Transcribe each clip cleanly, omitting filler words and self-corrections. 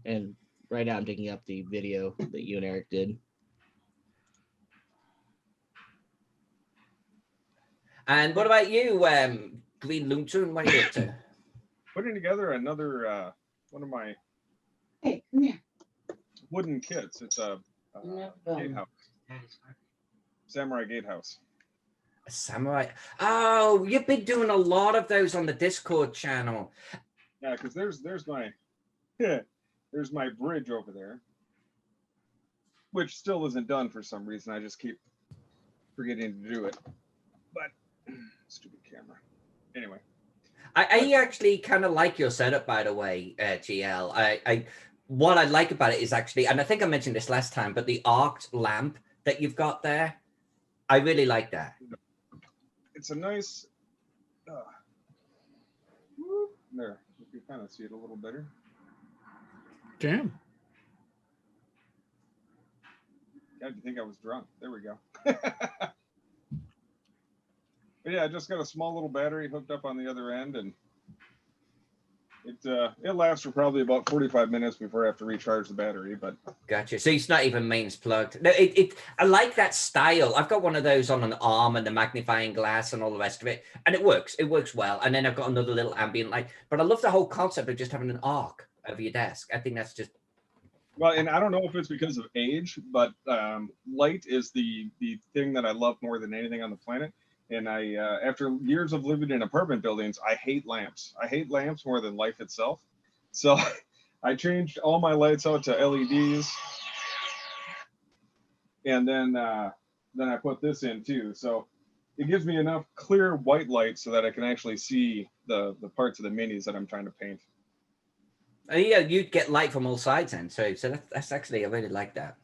And right now I'm digging up the video that you and Eric did. And what about you, Green Loonton? What are you up to? Putting together another one of my Hey, come here. wooden kits. It's a No, gatehouse, samurai gatehouse. A samurai. Oh, you've been doing a lot of those on the Discord channel. Yeah, because there's my there's my bridge over there, which still isn't done for some reason. I just keep forgetting to do it. But stupid camera. Anyway. I actually kind of like your setup, by the way, GL. What I like about it is actually, and I think I mentioned this last time, but the arced lamp that you've got there, I really like that. It's a nice. There, you can kind of see it a little better. Damn. God, you think I was drunk? There we go. But yeah, I just got a small little battery hooked up on the other end, and it lasts for probably about 45 minutes before I have to recharge the battery. But Gotcha. So it's not even mains plugged. No, I like that style. I've got one of those on an arm and the magnifying glass and all the rest of it, and it works. It works well. And then I've got another little ambient light. But I love the whole concept of just having an arc over your desk. I think that's just. well, and I don't know if it's because of age, but light is the thing that I love more than anything on the planet. And I, after years of living in apartment buildings, I hate lamps. I hate lamps more than life itself. So I changed all my lights out to LEDs, and then I put this in too. So it gives me enough clear white light so that I can actually see the parts of the minis that I'm trying to paint. Yeah, you get light from all sides then. So that's actually, I really like that.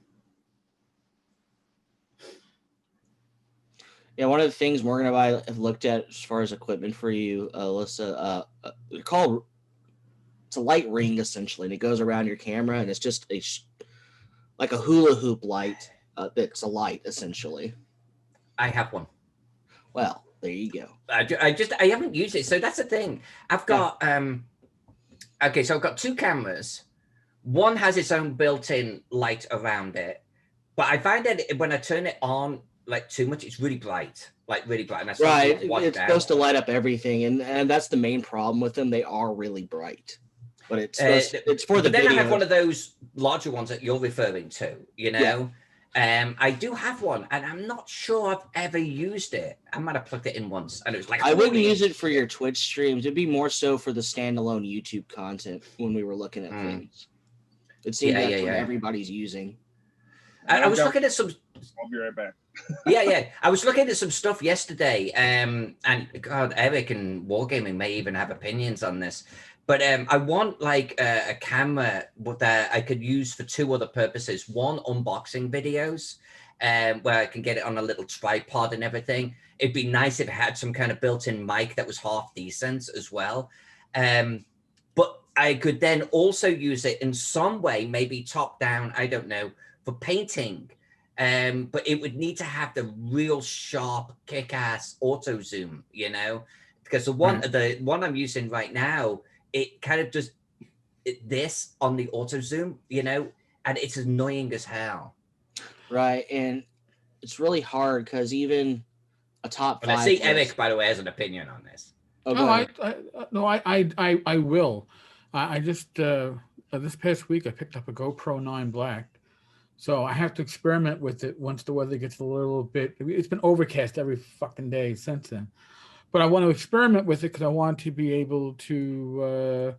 Yeah, one of the things Morgan and I have looked at as far as equipment for you, Alyssa, they're called, it's a light ring essentially, and it goes around your camera, and it's just like a hula hoop light that's a light essentially. I have one. Well, there you go. I haven't used it. So that's the thing. I've got, okay, so I've got two cameras. One has its own built-in light around it, but I find that when I turn it on, like too much, it's really bright, like really bright. And I right, it's supposed to light up everything, and that's the main problem with them. They are really bright, but it's for the then video. I have one of those larger ones that you're referring to, you know. I do have one, and I'm not sure I've ever used it. I might have plugged it in once, and it was like I wouldn't use it for your Twitch streams. It'd be more so for the standalone YouTube content when we were looking at things. It seems that's what everybody's using. I was looking at some. I'll be right back. yeah. I was looking at some stuff yesterday, and God, Eric and Wargaming may even have opinions on this. But I want like a camera that I could use for two other purposes. One, unboxing videos, where I can get it on a little tripod and everything. It'd be nice if it had some kind of built-in mic that was half decent as well. But I could then also use it in some way, maybe top down, I don't know, for painting. But it would need to have the real sharp, kick-ass auto zoom, you know, because the one I'm using right now, it kind of does this on the auto zoom, you know, and it's annoying as hell. Right, and it's really hard because even a top but 5. I see Eric, by the way, has an opinion on this. I will. I just this past week I picked up a GoPro 9 Black. So I have to experiment with it once the weather gets a little bit. It's been overcast every fucking day since then. But I want to experiment with it because I want to be able to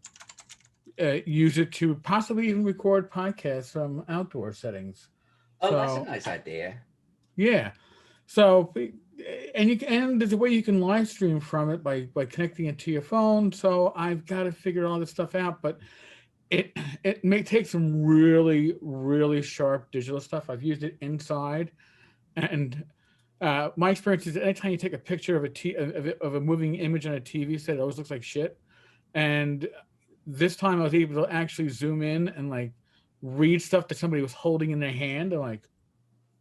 use it to possibly even record podcasts from outdoor settings. Oh, that's a nice idea. Yeah. So, and there's a way you can live stream from it by connecting it to your phone. So I've got to figure all this stuff out. But it may take some really, really sharp digital stuff. I've used it inside, and my experience is anytime you take a picture of a moving image on a TV set, it always looks like shit. And this time I was able to actually zoom in and like read stuff that somebody was holding in their hand. And like,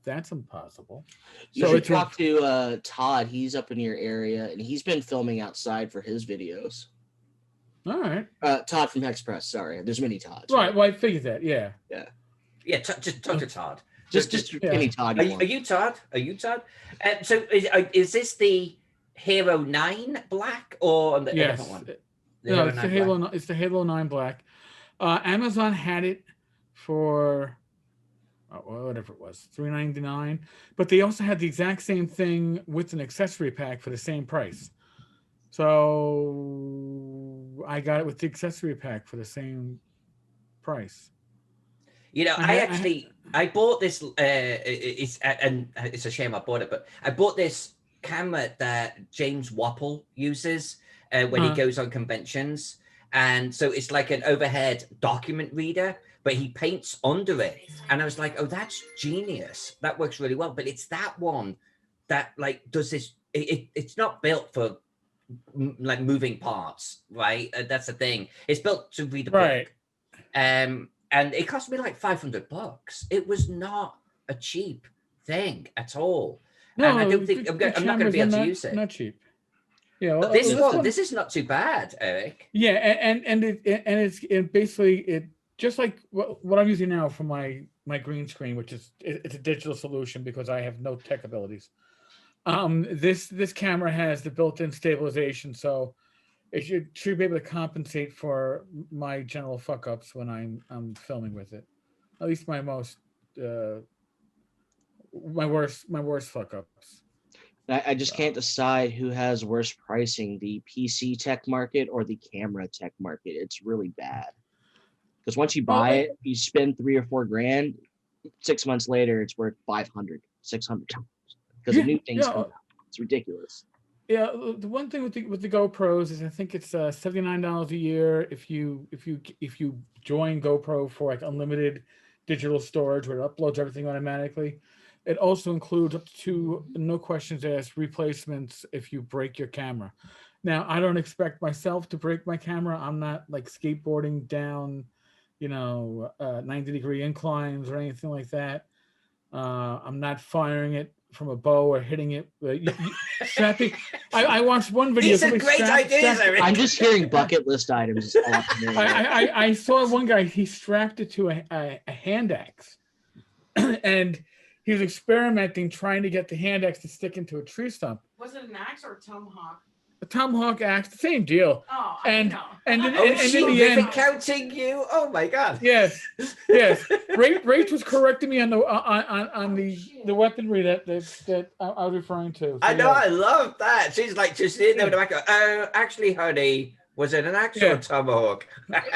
that's impossible. You should talk to Todd. He's up in your area, and he's been filming outside for his videos. All right. Todd from Hex Press. Sorry, there's many Todds. Right. Well, I figured that. Yeah. Yeah, just talk to Todd. Just Yeah. any Todd Are, you you- want. are you Todd? Are you Todd? So is this the Hero 9 Black or a Yes. different one? The No, Hero it's the 9 Halo. Black? It's the Halo 9 Black. Amazon had it for whatever it was, $3.99. But they also had the exact same thing with an accessory pack for the same price. So I got it with the accessory pack for the same price. You know, I I bought this. And it's a shame I bought it, but I bought this camera that James Wapple uses when he Uh-huh. goes on conventions, and so it's like an overhead document reader, but he paints under it, and I was like, oh, that's genius. That works really well. But it's that one that like does this. It's not built for like moving parts, right? That's the thing. It's built to read a Right. book. And it cost me like $500. It was not a cheap thing at all. And I don't think I'm not going to be able to use it. Not cheap. Yeah. But Well, this this one, this is not too bad, Eric. Yeah, and basically it just like what I'm using now for my green screen, which is it's a digital solution because I have no tech abilities. This camera has the built-in stabilization, so it should be able to compensate for my general fuck ups when I'm filming with it. At least my worst fuck ups. I just can't decide who has worse pricing, the PC tech market or the camera tech market. It's really bad. Because once you buy it, you spend $3 or $4 grand. 6 months later, it's worth $500, $600. Because the new things come out. It's ridiculous. Yeah, the one thing with the GoPros is I think it's $79 a year if you join GoPro for like unlimited digital storage where it uploads everything automatically. It also includes up to no questions asked replacements if you break your camera. Now, I don't expect myself to break my camera. I'm not like skateboarding down, 90-degree inclines or anything like that. I'm not firing it from a bow or hitting it. Strapping. I watched one video. These are great ideas, Eric. I'm just hearing bucket list items. I saw one guy. He strapped it to a hand axe, and he was experimenting, trying to get the hand axe to stick into a tree stump. Was it an axe or a tomahawk? A tomahawk axe, the same deal. Oh, And- I know. and then- Oh, and she in the been end- counting you. Oh my god. Yes. Rach was correcting me on the on the weaponry that I was referring to. So, I know. yeah. I love that. She's like just sitting there with the back. Oh, actually, honey, was it an axe or a tomahawk?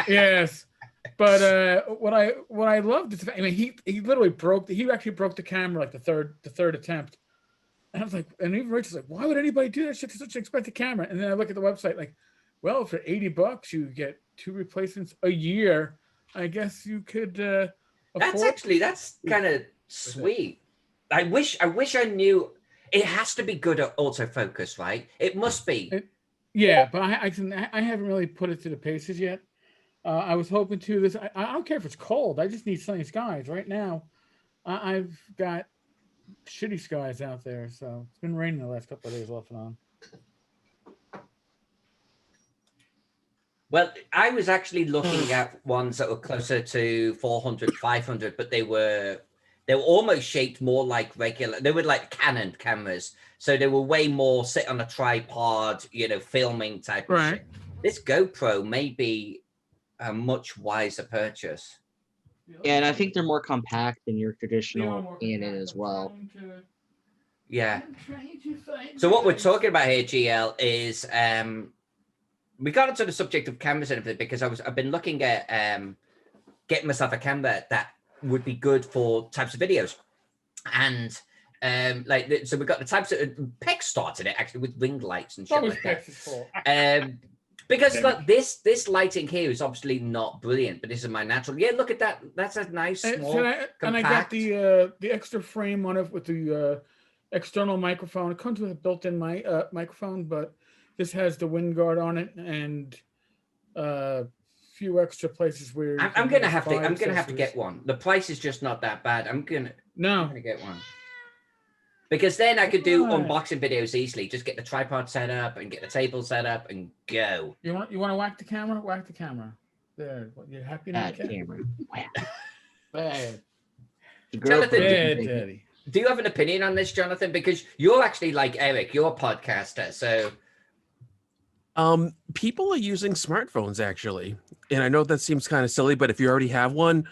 Yes, but what I loved is, I mean, he literally he actually broke the camera like the third attempt, and I was like, and even Rachel's like, why would anybody do that shit to such an expensive camera? And then I look at the website like, well, for $80 you get 2 replacements a year. I guess you could afford. That's kind of sweet. I wish I knew. It has to be good at autofocus, right? It must be. Yeah, but I haven't really put it to the paces yet. I was hoping to this. I don't care if it's cold. I just need sunny skies right now. I've got shitty skies out there, so it's been raining the last couple of days off and on. Well, I was actually looking at ones that were closer to 400, 500, but they were almost shaped more like regular. They were like Canon cameras, so they were way more sit on a tripod, filming type of shit. This GoPro may be a much wiser purchase. And I think they're more compact than your traditional Canon as well. Yeah. So what we're talking about here, GL, is we got into the subject of cameras and everything because I've been looking at getting myself a camera that would be good for types of videos, and so we got the types of Peck started it actually with ring lights and shit like that. Because look, this lighting here is obviously not brilliant, but this is my natural. Yeah, look at that. That's a nice small. And I got the extra frame on it with the external microphone. It comes with a built-in microphone, but this has the wind guard on it and a few extra places where I'm gonna have to get one. The price is just not that bad. I'm gonna get one Because then I could do Right. unboxing videos easily. Just get the tripod set up and get the table set up and go. You want to whack the camera? Whack the camera. There. You happy now, Bad Ken? camera. Bad. The Jonathan, GoPro Bad, didn't take- daddy. Do you have an opinion on this, Jonathan? Because you're actually like Eric, you're a podcaster. So People are using smartphones actually, and I know that seems kind of silly, but if you already have one,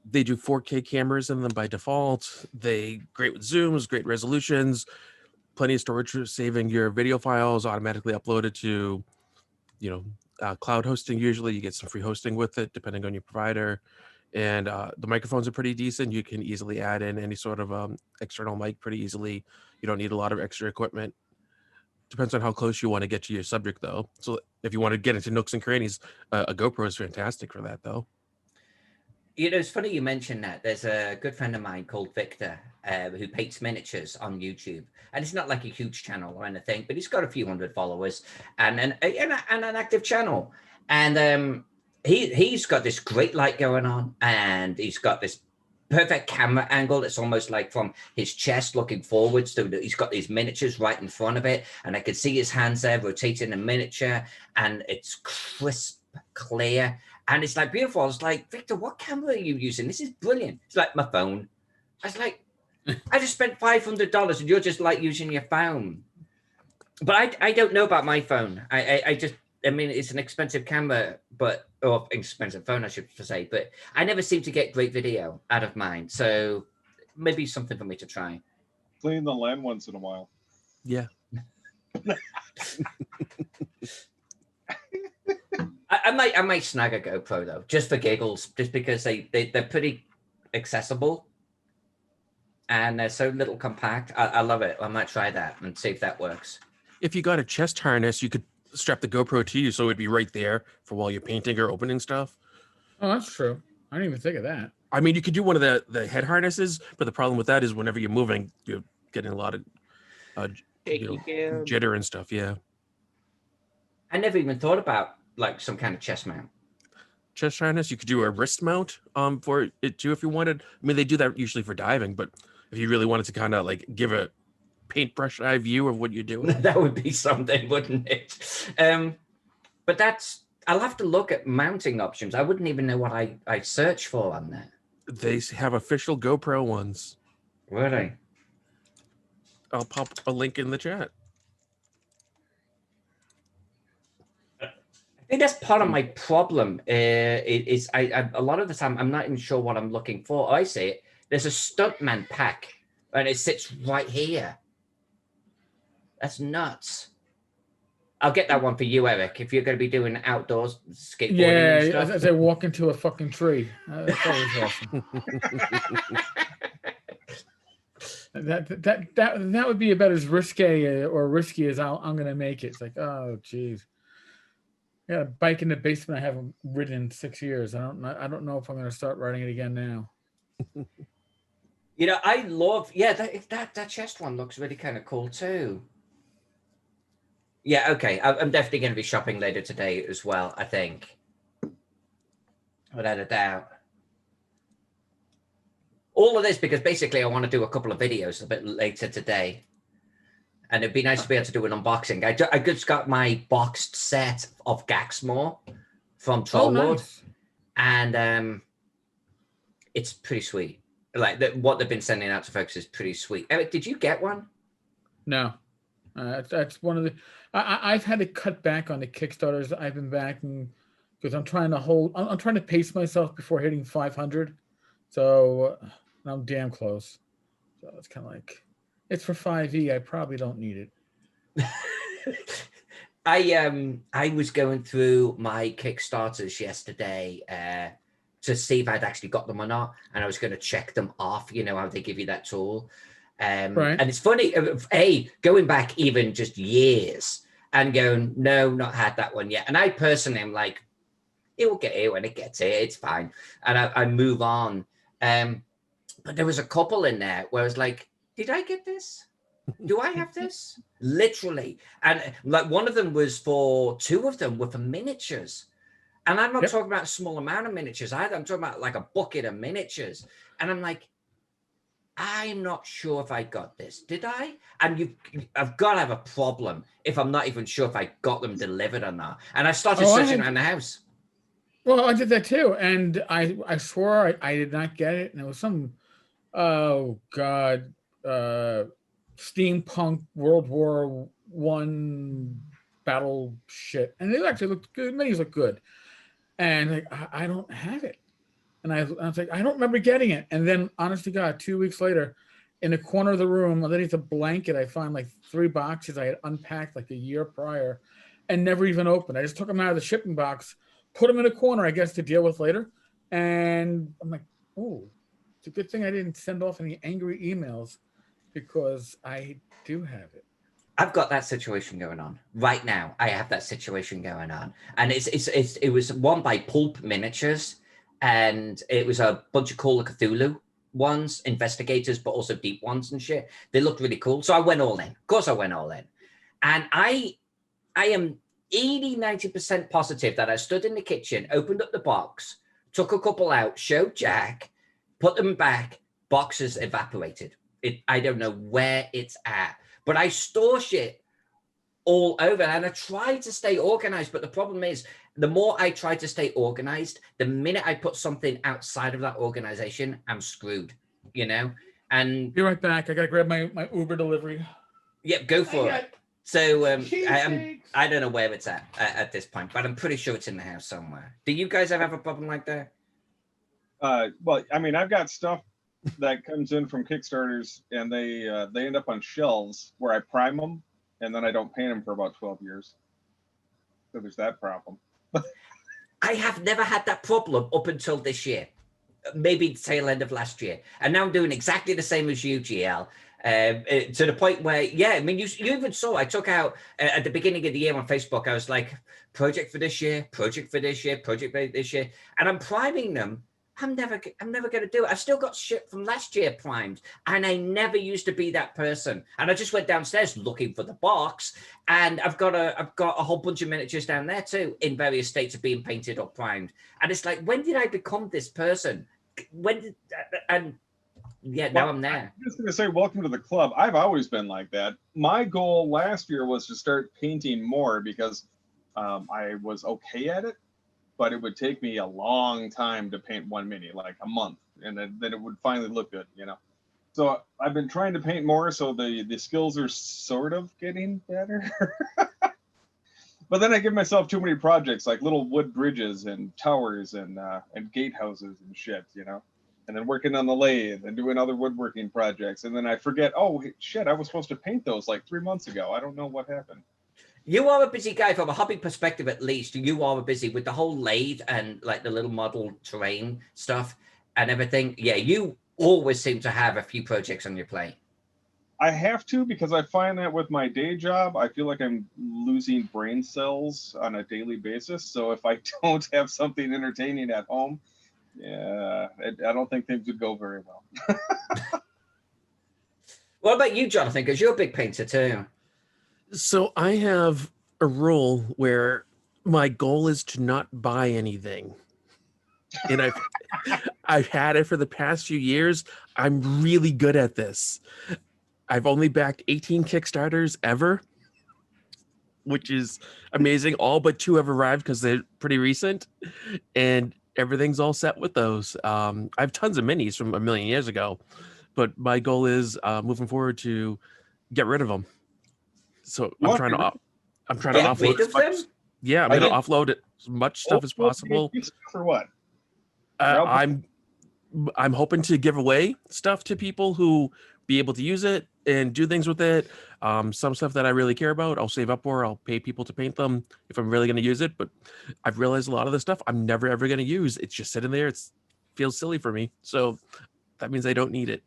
they do 4K cameras in them by default. They great with zooms, great resolutions, plenty of storage for saving your video files, automatically uploaded to, cloud hosting. Usually, you get some free hosting with it, depending on your provider. And the microphones are pretty decent. You can easily add in any sort of external mic pretty easily. You don't need a lot of extra equipment. Depends on how close you want to get to your subject, though. So if you want to get into nooks and crannies, a GoPro is fantastic for that, though. it's funny you mentioned that. There's a good friend of mine called Victor who paints miniatures on YouTube, and it's not like a huge channel or anything, but he's got a few hundred followers and an active channel. And he's got this great light going on, and he's got this perfect camera angle. It's almost like from his chest looking forwards. So he's got these miniatures right in front of it, and I could see his hands there rotating the miniature, and it's crisp, clear. And it's like beautiful. I was like, Victor, what camera are you using? This is brilliant. It's like my phone. I was like, I just spent $500 and you're just like using your phone. But I don't know about my phone. I mean, it's an expensive camera, or expensive phone, I should say. But I never seem to get great video out of mine. So maybe something for me to try. Clean the land once in a while. Yeah. I might snag a GoPro though, just for giggles, just because they're pretty accessible and they're so little compact. I love it. I might try that and see if that works. If you got a chest harness, you could strap the GoPro to you, so it'd be right there for while you're painting or opening stuff. Oh, that's true. I didn't even think of that. I mean, you could do one of the head harnesses, but the problem with that is whenever you're moving, you're getting a lot of Shaky cam. jitter and stuff. Yeah. I never even thought about like some kind of chest mount. Chest harness. You could do a wrist mount for it too if you wanted. I mean, they do that usually for diving, but if you really wanted to kind of like give a paintbrush eye view of what you're doing, That would be something, wouldn't it? But I'll have to look at mounting options. I wouldn't even know what I search for on there. they have official GoPro ones. Would I? I'll pop a link in the chat. I think that's part of my problem. Is I a lot of the time I'm not even sure what I'm looking for. I see it. There's a stuntman pack, and it sits right here. That's nuts. I'll get that one for you, Eric. If you're going to be doing outdoors skateboarding Yeah, and stuff. as I walk into a fucking tree. That's always awesome. That would be about as risque or risky as I'm going to make it. It's like, oh, geez. I got a bike in the basement I haven't ridden in 6 years. I don't know if I'm going to start riding it again now. I love, that chest one looks really kind of cool too. Yeah, okay. I'm definitely going to be shopping later today as well, I think. Without a doubt. All of this because basically I want to do a couple of videos a bit later today. And it'd be nice to be able to do an unboxing. I just got my boxed set of Gaxmore from Troll Lord. Nice. And it's pretty sweet. Like what they've been sending out to folks is pretty sweet. Eric, did you get one? No. That's one of the... I've had to cut back on the Kickstarters. I've been backing because I'm trying to pace myself before hitting 500. So I'm damn close. So it's kind of like, it's for 5e. I probably don't need it. I was going through my Kickstarters yesterday to see if I'd actually got them or not, and I was going to check them off. You know how they give you that tool, Right. and it's funny. Going back even just years and going, no, not had that one yet. And I personally am like, it will get here when it gets here. It's fine, and I move on. But there was a couple in there where I was like, did I get this? Do I have this? Literally. And like one of them was two of them were for miniatures. And I'm not Yep. talking about a small amount of miniatures either. I'm talking about like a bucket of miniatures. And I'm like, I'm not sure if I got this. Did I? And I've got to have a problem if I'm not even sure if I got them delivered or not. And I started Oh, I searching had- around the house. Well, I did that too, and I swore I did not get it, and it was some, oh God, steampunk World War One battle shit, and it actually looked good. Minis look good, and like I don't have it, and I was like, I don't remember getting it, and then honest to God, 2 weeks later, in the corner of the room underneath a blanket, I found like 3 boxes I had unpacked like a year prior, and never even opened. I just took them out of the shipping box, put them in a corner, I guess, to deal with later. And I'm like, oh, it's a good thing I didn't send off any angry emails because I do have it. I've got that situation going on right now. I have that situation going on, and it was one by Pulp Miniatures, and it was a bunch of Call of Cthulhu ones, investigators, but also deep ones and shit. They looked really cool, so I went all in. Of course, I went all in, and I am 80-90% positive that I stood in the kitchen, opened up the box, took a couple out, showed Jack, put them back, boxes evaporated. I don't know where it's at. But I store shit all over, and I try to stay organized. But the problem is, the more I try to stay organized, the minute I put something outside of that organization, I'm screwed, you know? And Be right back. I gotta grab my Uber delivery. yeah, go for it. So Cheesesteaks. I don't know where it's at this point, but I'm pretty sure it's in the house somewhere. Do you guys ever have a problem like that? Well, I mean, I've got stuff that comes in from Kickstarters, and they end up on shelves where I prime them, and then I don't paint them for about 12 years. So there's that problem. I have never had that problem up until this year, maybe the tail end of last year, and now I'm doing exactly the same as you, GL. To the point where, yeah, I mean, you even saw I took out at the beginning of the year on Facebook. I was like, project for this year, project for this year, project for this year, and I'm priming them. I'm never going to do it. I've still got shit from last year primed, and I never used to be that person. And I just went downstairs looking for the box, and I've got a whole bunch of miniatures down there too, in various states of being painted or primed. And it's like, when did I become this person? Now I'm there. I'm just going to say, welcome to the club. I've always been like that. My goal last year was to start painting more because I was okay at it, but it would take me a long time to paint one mini, like a month, and then it would finally look good, you know. So I've been trying to paint more, so the skills are sort of getting better. But then I give myself too many projects, like little wood bridges and towers and gatehouses and shit, you know. And then working on the lathe and doing other woodworking projects, and then I forget, oh shit, I was supposed to paint those like 3 months ago. I don't know what happened. You are a busy guy from a hobby perspective, at least. You are busy with the whole lathe and like the little model terrain stuff and everything. Yeah, you always seem to have a few projects on your plate. I have to, because I find that with my day job, I feel like I'm losing brain cells on a daily basis. So if I don't have something entertaining at home, yeah, I don't think things would go very well. What about you, Jonathan? Because you're a big painter too. So I have a rule where my goal is to not buy anything. And I've had it for the past few years. I'm really good at this. I've only backed 18 Kickstarters ever, which is amazing. All but 2 have arrived because they're pretty recent, and everything's all set with those. I have tons of minis from a million years ago, but my goal is moving forward to get rid of them. So I'm trying to offload as much. Yeah, I'm going to offload as much stuff as possible. For what? I'm hoping to give away stuff to people who be able to use it and do things with it. Some stuff that I really care about, I'll save up for. I'll pay people to paint them if I'm really going to use it. But I've realized a lot of the stuff I'm never ever going to use. It's just sitting there. It feels silly for me. So that means I don't need it.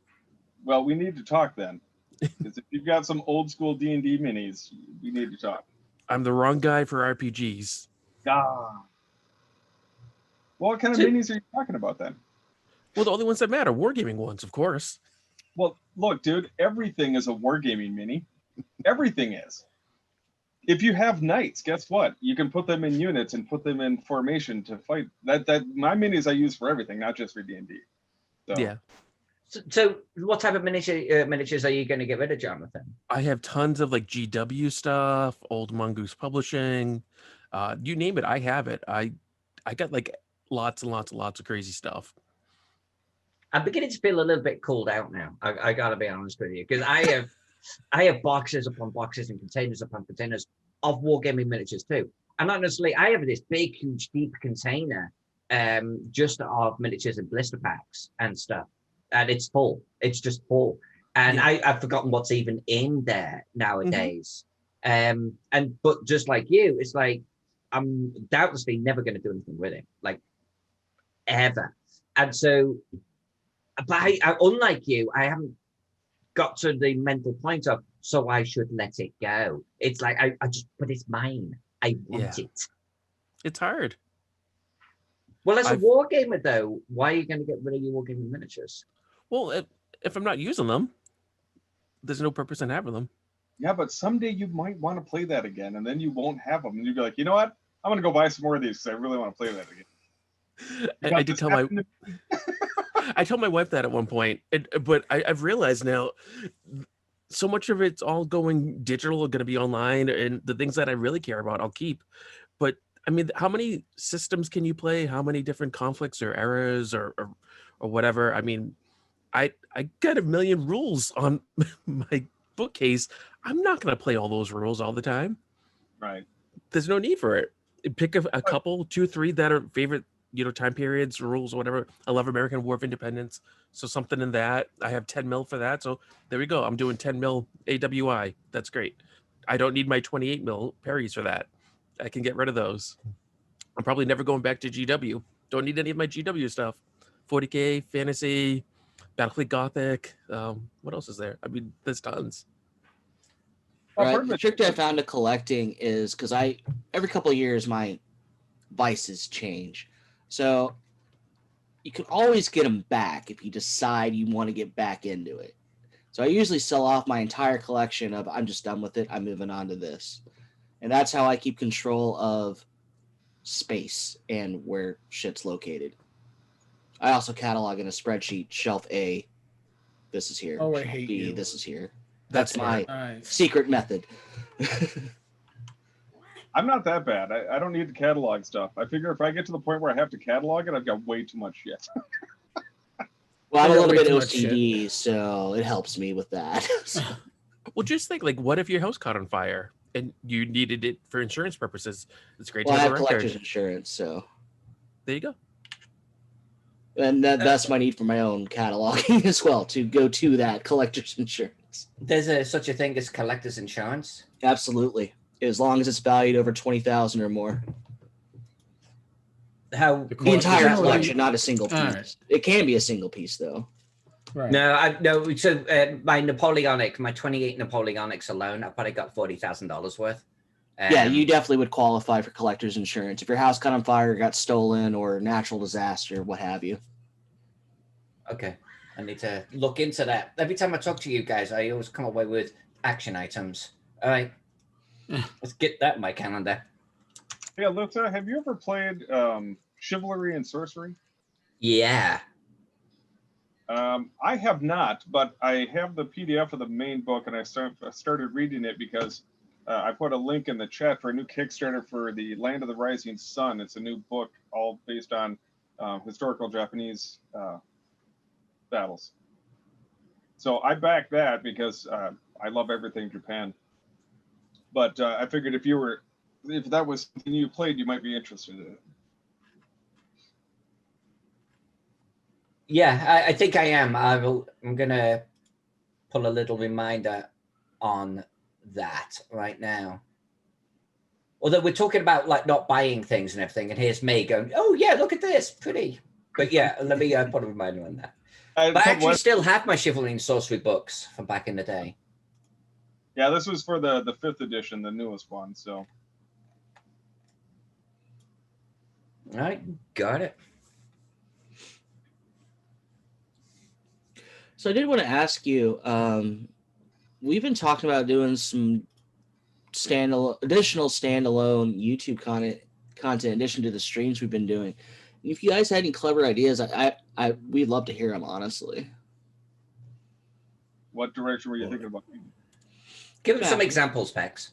Well, we need to talk then. Because if you've got some old school D&D minis, we need to talk. I'm the wrong guy for RPGs. Ah. Well, what kind of minis are you talking about then? Well, the only ones that matter, wargaming ones, of course. Well, look, dude, everything is a wargaming mini. Everything is. If you have knights, guess what? You can put them in units and put them in formation to fight. That my minis I use for everything, not just for D&D. So. Yeah. So what type of miniatures are you going to get rid of, Jonathan? I have tons of like GW stuff, old Mongoose Publishing, you name it, I have it. I got like lots and lots and lots of crazy stuff. I'm beginning to feel a little bit cooled out now. I got to be honest with you, because I have boxes upon boxes and containers upon containers of wargaming miniatures too. And not necessarily, I have this big, huge, deep container just of miniatures and blister packs and stuff. And it's full. It's just full. And Yeah. I've forgotten what's even in there nowadays. But just like you, it's like, I'm doubtlessly never going to do anything with it, like ever. And so, but I unlike you, I haven't got to the mental point of, so I should let it go. It's like, but it's mine. I want it. It's hard. Well, as a I've- wargamer though, why are you going to get rid of your wargaming miniatures? Well, if I'm not using them, there's no purpose in having them. Yeah, but someday you might want to play that again, and then you won't have them, and you'll be like, you know what? I'm gonna go buy some more of these because I really want to play that again. I did Because tell my happened I told my wife that at one point, but I've realized now, so much of it's all going digital, going to be online, and the things that I really care about, I'll keep. But I mean, how many systems can you play? How many different conflicts or eras or whatever? I mean, I got a million rules on my bookcase. I'm not going to play all those rules all the time. right. There's no need for it. Pick a couple, 2, 3 that are favorite, time periods, rules, whatever. I love American War of Independence, so something in that. I have 10 mil for that, so there we go. I'm doing 10 mil AWI. That's great. I don't need my 28 mil Perrys for that. I can get rid of those. I'm probably never going back to GW. Don't need any of my GW stuff. 40K, Fantasy, Battlefleet Gothic. What else is there? I mean, there's tons. Well, Right. part of The it- trick that I found to collecting is because every couple of years my vices change, so you can always get them back if you decide you want to get back into it. So I usually sell off my entire collection of I'm just done with it. I'm moving on to this, and that's how I keep control of space and where shit's located. I also catalog in a spreadsheet. Shelf A, this is here. Oh, I Shelf hate B, you. this is here. That's That's my Nice. secret method. I'm not that bad. I don't need to catalog stuff. I figure if I get to the point where I have to catalog it, I've got way too much shit. Well, I'm I a got little way bit too much OCD, so it helps me with that. So, Well, just think, like, what if your house caught on fire and you needed it for insurance purposes? It's great well, I to have have a record. collector's insurance, so There you go. and that's my need for my own cataloging as well to go to that collector's insurance. There's such a thing as collector's insurance. Absolutely, as long as it's valued over 20,000 or more. How The entire Generally- collection, not a single piece. All right. It can be a single piece though. Right. No. So my Napoleonic, my 28 Napoleonics alone, I probably got $40,000 worth. Yeah, you definitely would qualify for collector's insurance if your house caught on fire, got stolen, or natural disaster, what have you. Okay, I need to look into that. Every time I talk to you guys, I always come away with action items. All right, let's get that in my calendar. Hey, Alyssa, have you ever played Chivalry and Sorcery? Yeah. I have not, but I have the PDF of the main book, and I started reading it because I put a link in the chat for a new Kickstarter for the Land of the Rising Sun. It's a new book, all based on historical Japanese battles. So I back that because I love everything Japan. But I figured if that was something you played, you might be interested in it. Yeah, I think I am. I'm gonna put a little reminder on that right now. Although we're talking about like not buying things and everything, and here's me going, "Oh yeah, look at this, pretty." But yeah, let me put a reminder on that. But I actually still have my Chivalry and Sorcery books from back in the day. Yeah, this was for the 5th edition, the newest one. So All right, got it. So I did want to ask you, we've been talking about doing some additional standalone YouTube content in addition to the streams we've been doing. If you guys had any clever ideas, we'd love to hear them, honestly. What direction were you thinking about? Give them some Mapping. examples, Pex.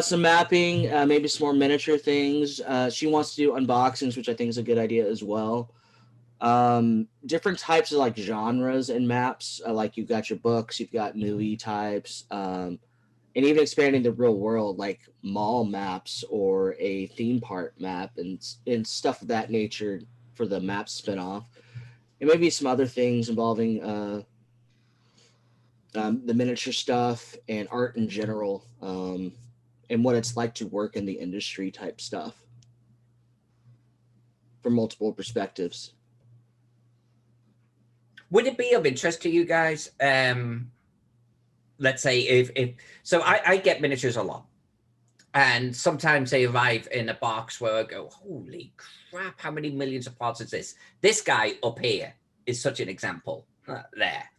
Some mapping, maybe some more miniature things. She wants to do unboxings, which I think is a good idea as well. Different types of like genres and maps. Like you've got your books, you've got movie types, and even expanding the real world, like mall maps or a theme park map and stuff of that nature for the map spinoff. And maybe some other things involving the miniature stuff and art in general. And what it's like to work in the industry type stuff from multiple perspectives. Would it be of interest to you guys? Let's say if so, I get miniatures a lot, and sometimes they arrive in a box where I go, holy crap, how many millions of parts is this? This guy up here is such an example there.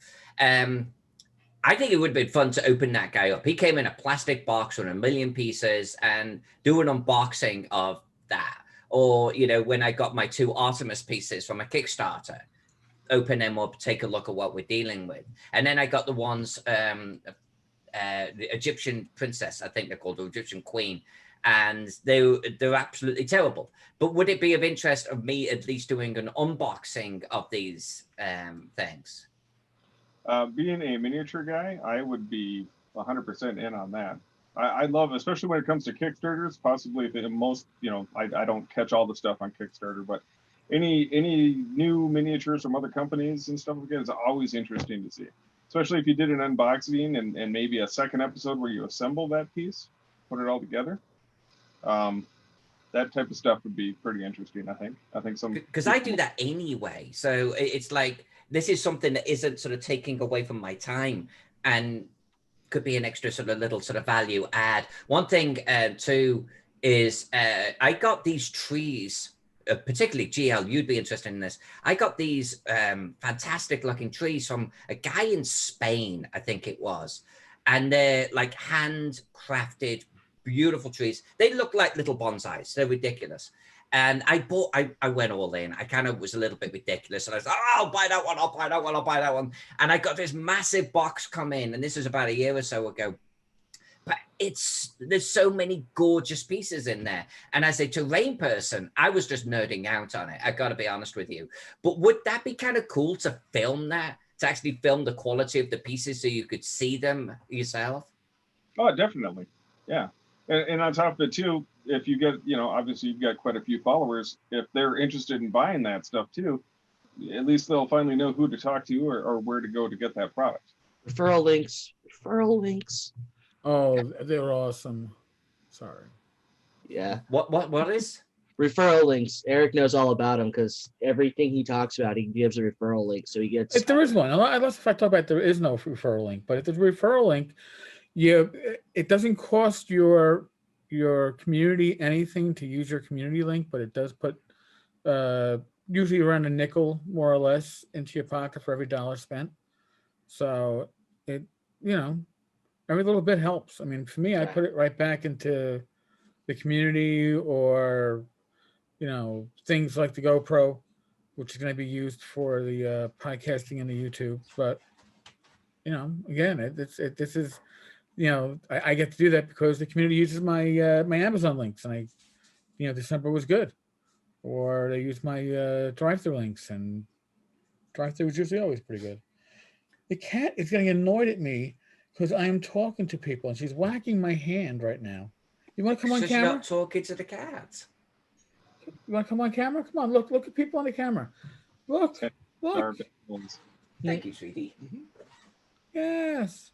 I think it would be fun to open that guy up. He came in a plastic box with 1 million pieces and do an unboxing of that. Or, you know, when I got my 2 Artemis pieces from a Kickstarter, open them up, take a look at what we're dealing with. And then I got the ones, the Egyptian princess, I think they're called, the Egyptian queen. And they're absolutely terrible. But would it be of interest of me at least doing an unboxing of these things? Being a miniature guy, I would be 100% in on that. I love, especially when it comes to Kickstarters, possibly the most, you know, I don't catch all the stuff on Kickstarter, but any new miniatures from other companies and stuff like that is always interesting to see. Especially if you did an unboxing and maybe a second episode where you assemble that piece, put it all together. That type of stuff would be pretty interesting, I think. Because I do that anyway. So it's like, this is something that isn't sort of taking away from my time and could be an extra sort of little sort of value add. One thing too is I got these trees, particularly GL, you'd be interested in this. I got these fantastic looking trees from a guy in Spain, I think it was. And they're like handcrafted, beautiful trees. They look like little bonsais. They're ridiculous. And I went all in. I kind of was a little bit ridiculous. And I was like, oh, I'll buy that one. I'll buy that one. I'll buy that one. And I got this massive box come in. And this was about a year or so ago. But there's so many gorgeous pieces in there. And as a terrain person, I was just nerding out on it. I got to be honest with you. But would that be kind of cool to film that? To actually film the quality of the pieces so you could see them yourself? Oh, definitely. Yeah. And on top of it too, if you get, you know, obviously you've got quite a few followers, if they're interested in buying that stuff too, at least they'll finally know who to talk to or where to go to get that product. Referral links. Oh, they're awesome. Sorry. Yeah. What is? Referral links. Eric knows all about them because everything he talks about, he gives a referral link. So he gets. If there is one, unless if I talk about there is no referral link, but if there's a referral link, it doesn't cost your community anything to use your community link, but it does put usually around a nickel more or less into your pocket for every dollar spent. So it, you know, every little bit helps. I mean, for me, I put it right back into the community, or you know, things like the GoPro, which is going to be used for the podcasting and the YouTube. But you know, again, this is, you know, I get to do that because the community uses my my Amazon links, and you know, December was good, or they use my drive-through links, and drive-through is usually always pretty good. The cat is getting annoyed at me because I am talking to people, and she's whacking my hand right now. You want to come on She's camera? not talking to the cat. You want to come on camera? Come on, look at people on the camera. Look. Thank you, sweetie. Yes.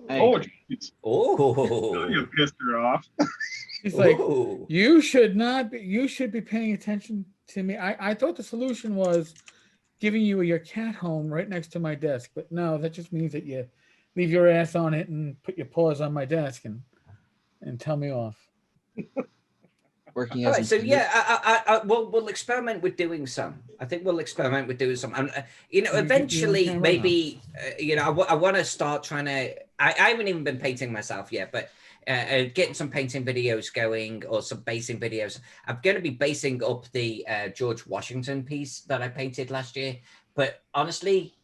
Oh, geez. Oh, You pissed her off. He's like, Ooh. you should be paying attention to me. I thought the solution was giving you your cat home right next to my desk, but no, that just means that you leave your ass on it and put your paws on my desk and tell me off. Working All as right, so intended. yeah, we'll experiment with doing some. I think we'll experiment with doing some. And you know, You eventually, can maybe you know, I want to start trying to. I haven't even been painting myself yet, but getting some painting videos going or some basing videos. I'm going to be basing up the George Washington piece that I painted last year. But honestly,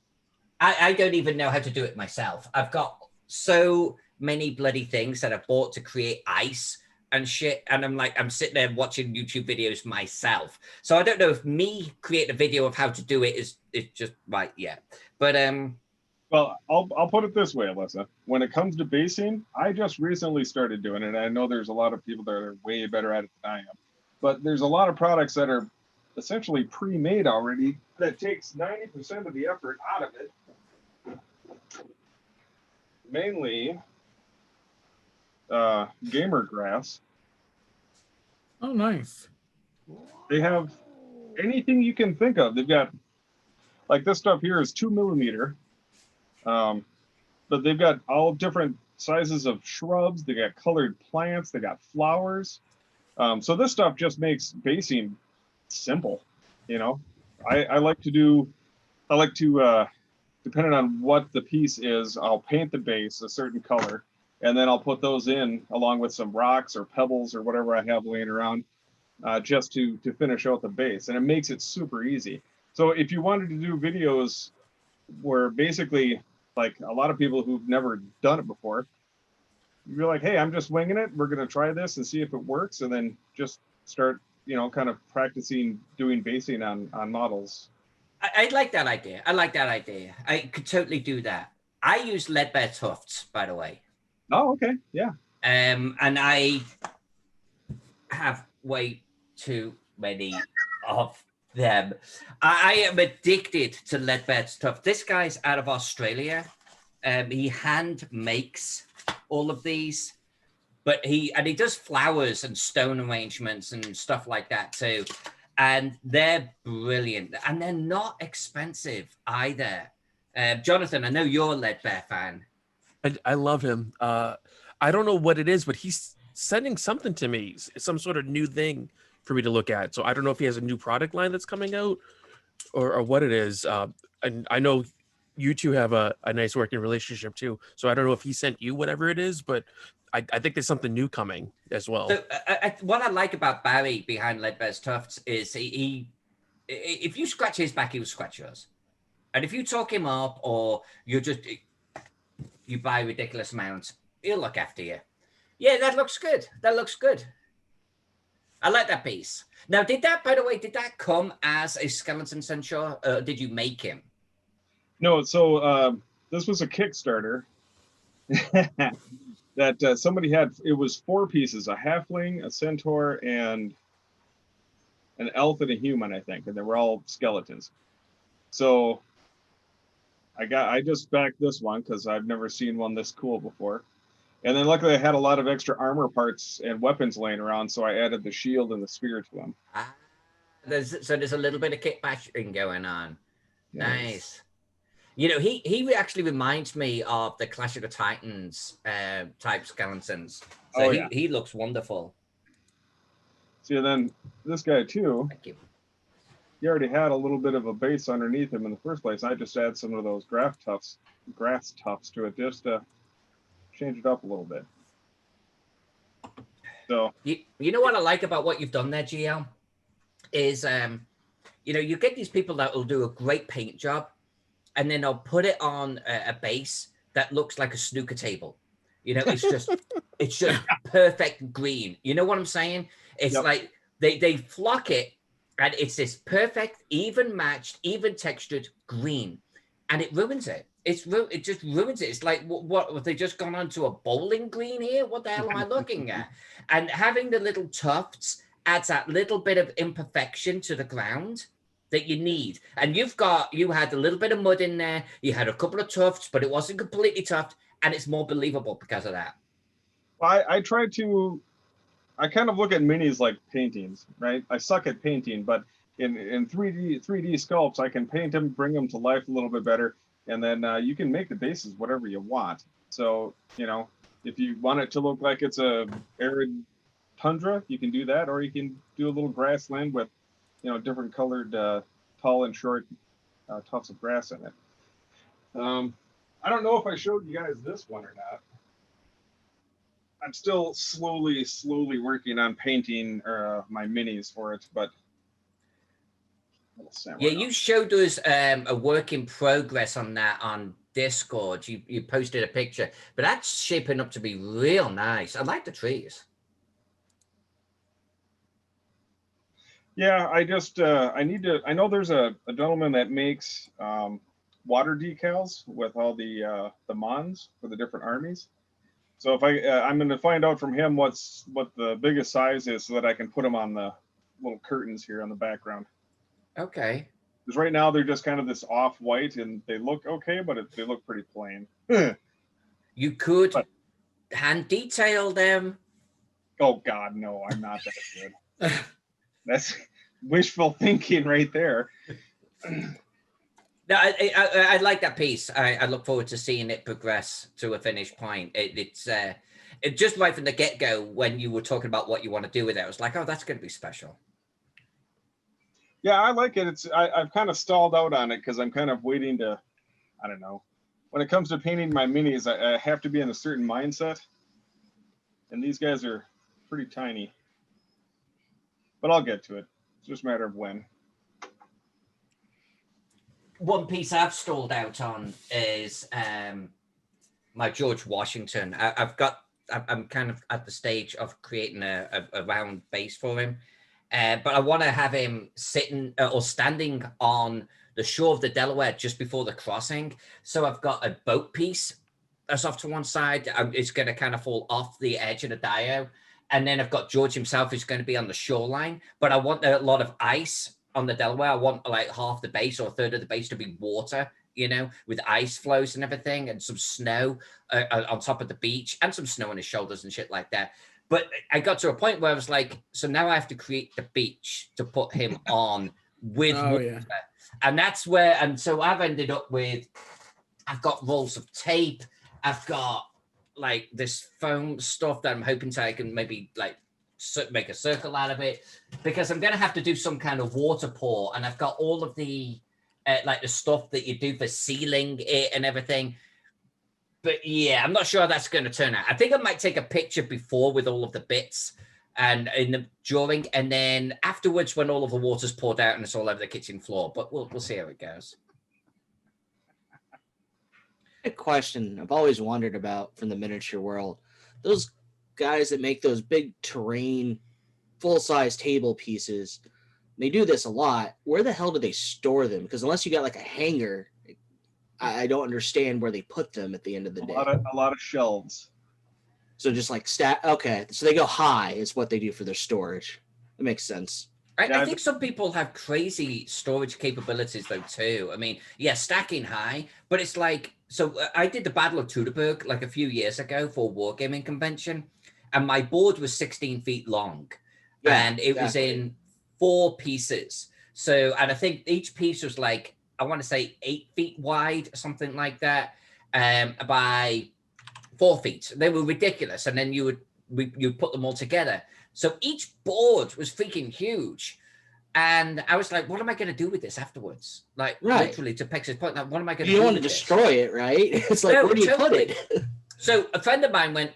I don't even know how to do it myself. I've got so many bloody things that I bought to create ice and shit. And I'm sitting there watching YouTube videos myself. So I don't know if me create a video of how to do it is just right. Yeah. But Well, I'll put it this way, Alyssa. When it comes to basing, I just recently started doing it. I know there's a lot of people that are way better at it than I am. But there's a lot of products that are essentially pre-made already that takes 90% of the effort out of it. Mainly gamer grass. Oh, nice. They have anything you can think of. They've got, like, this stuff here is 2mm. But they've got all different sizes of shrubs. They got colored plants. They got flowers. So this stuff just makes basing simple. You know, I like to depending on what the piece is, I'll paint the base a certain color, and then I'll put those in along with some rocks or pebbles or whatever I have laying around, just to finish out the base. And it makes it super easy. So if you wanted to do videos where basically, like a lot of people who've never done it before, you're like, hey, I'm just winging it. We're going to try this and see if it works. And then just start, kind of practicing doing basing on models. I like that idea. I like that idea. I could totally do that. I use Leadbear Tufts, by the way. Oh, okay. Yeah. And I have way too many of them. I am addicted to Leadbear Tuft. This guy's out of Australia. He hand makes all of these, but he does flowers and stone arrangements and stuff like that too. And they're brilliant, and they're not expensive either. Jonathan, I know you're a Leadbear fan. I love him. I don't know what it is, but he's sending something to me, some sort of new thing for me to look at. So I don't know if he has a new product line that's coming out or what it is. And I know you two have a nice working relationship too. So I don't know if he sent you whatever it is, but I think there's something new coming as well. So what I like about Barry behind Leadbear's Tufts is he if you scratch his back, he will scratch yours. And if you talk him up or you buy ridiculous amounts, he'll look after you. Yeah, that looks good. That looks good. I like that piece. Now, by the way, did that come as a skeleton centaur? Did you make him? No, so this was a Kickstarter that somebody had. It was 4 pieces: a halfling, a centaur, and an elf and a human, I think, and they were all skeletons. So I just backed this one because I've never seen one this cool before. And then luckily I had a lot of extra armor parts and weapons laying around, so I added the shield and the spear to them. There's a little bit of kit bashing going on. Nice. You know, he actually reminds me of the Clash of the Titans type skeletons. So he looks wonderful. See, and then this guy too, Thank you. he already had a little bit of a base underneath him in the first place. I just add some of those grass tufts to it just to change it up a little bit. So you know what I like about what you've done there, GL, is you get these people that will do a great paint job, and then they'll put it on a base that looks like a snooker table. It's just perfect green. You know what I'm saying? It's like they flock it, and it's this perfect, even matched, even textured green, and it ruins it. It just ruins it. It's like, what have they just gone onto a bowling green here? What the hell am I looking at? And having the little tufts adds that little bit of imperfection to the ground that you need. And you had a little bit of mud in there. You had a couple of tufts, but it wasn't completely tuft, and it's more believable because of that. I kind of look at minis like paintings, right? I suck at painting, but in 3D sculpts, I can paint them, bring them to life a little bit better, and then you can make the bases whatever you want. So, if you want it to look like it's a arid tundra, you can do that, or you can do a little grassland with, different colored tall and short tufts of grass in it. I don't know if I showed you guys this one or not. I'm still slowly working on painting my minis for it, but Little samurai Yeah, dog. you showed us a work in progress on that on Discord. You posted a picture, but that's shaping up to be real nice. I like the trees. Yeah, I just I need to. I know there's a gentleman that makes water decals with all the mons for the different armies. So if I'm going to find out from him what the biggest size is, so that I can put them on the little curtains here on the background. Okay. Because right now they're just kind of this off white, and they look okay, but they look pretty plain. You could But- hand detail them. Oh God, no, I'm not that good. That's wishful thinking right there. No, I like that piece. I look forward to seeing it progress to a finished point. It's just right from the get go when you were talking about what you want to do with it. I was like, oh, that's going to be special. Yeah, I like it. I've kind of stalled out on it because I'm kind of waiting to, I don't know. When it comes to painting my minis, I have to be in a certain mindset, and these guys are pretty tiny. But I'll get to it. It's just a matter of when. One piece I've stalled out on is my George Washington. I'm kind of at the stage of creating a round base for him. But I want to have him sitting or standing on the shore of the Delaware just before the crossing. So I've got a boat piece that's off to one side. It's going to kind of fall off the edge of the Dio. And then I've got George himself who's going to be on the shoreline. But I want a lot of ice on the Delaware. I want like half the base or a third of the base to be water, with ice flows and everything, and some snow on top of the beach, and some snow on his shoulders and shit like that. But I got to a point where I was like, so now I have to create the beach to put him on with water. yeah. And that's where, and so I've ended up with, I've got rolls of tape. I've got like this foam stuff that I'm hoping I can maybe like make a circle out of it, because I'm going to have to do some kind of water pour. And I've got all of the, like the stuff that you do for sealing it and everything. But yeah, I'm not sure how that's going to turn out. I think I might take a picture before with all of the bits and during, and then afterwards when all of the water's poured out and it's all over the kitchen floor. But we'll see how it goes. A question I've always wondered about from the miniature world: those guys that make those big terrain, full-size table pieces, they do this a lot. Where the hell do they store them? Because unless you got like a hangar, I don't understand where they put them at the end of the day. A lot of shelves. So just like okay, so they go high is what they do for their storage. That makes sense. I think some people have crazy storage capabilities though too. I mean, yeah, stacking high, but it's like, so I did the Battle of Teutoburg like a few years ago for a wargaming convention, and my board was 16 feet long, and it was in 4 pieces. So, and I think each piece was like, I want to say 8 feet wide, something like that, by 4 feet. They were ridiculous, and then you put them all together. So each board was freaking huge. And I was like, what am I going to do with this afterwards? Like, literally, to Pex's point, like, what am I going to do? You don't want to destroy it, right? It's like, where do you put it? So a friend of mine went,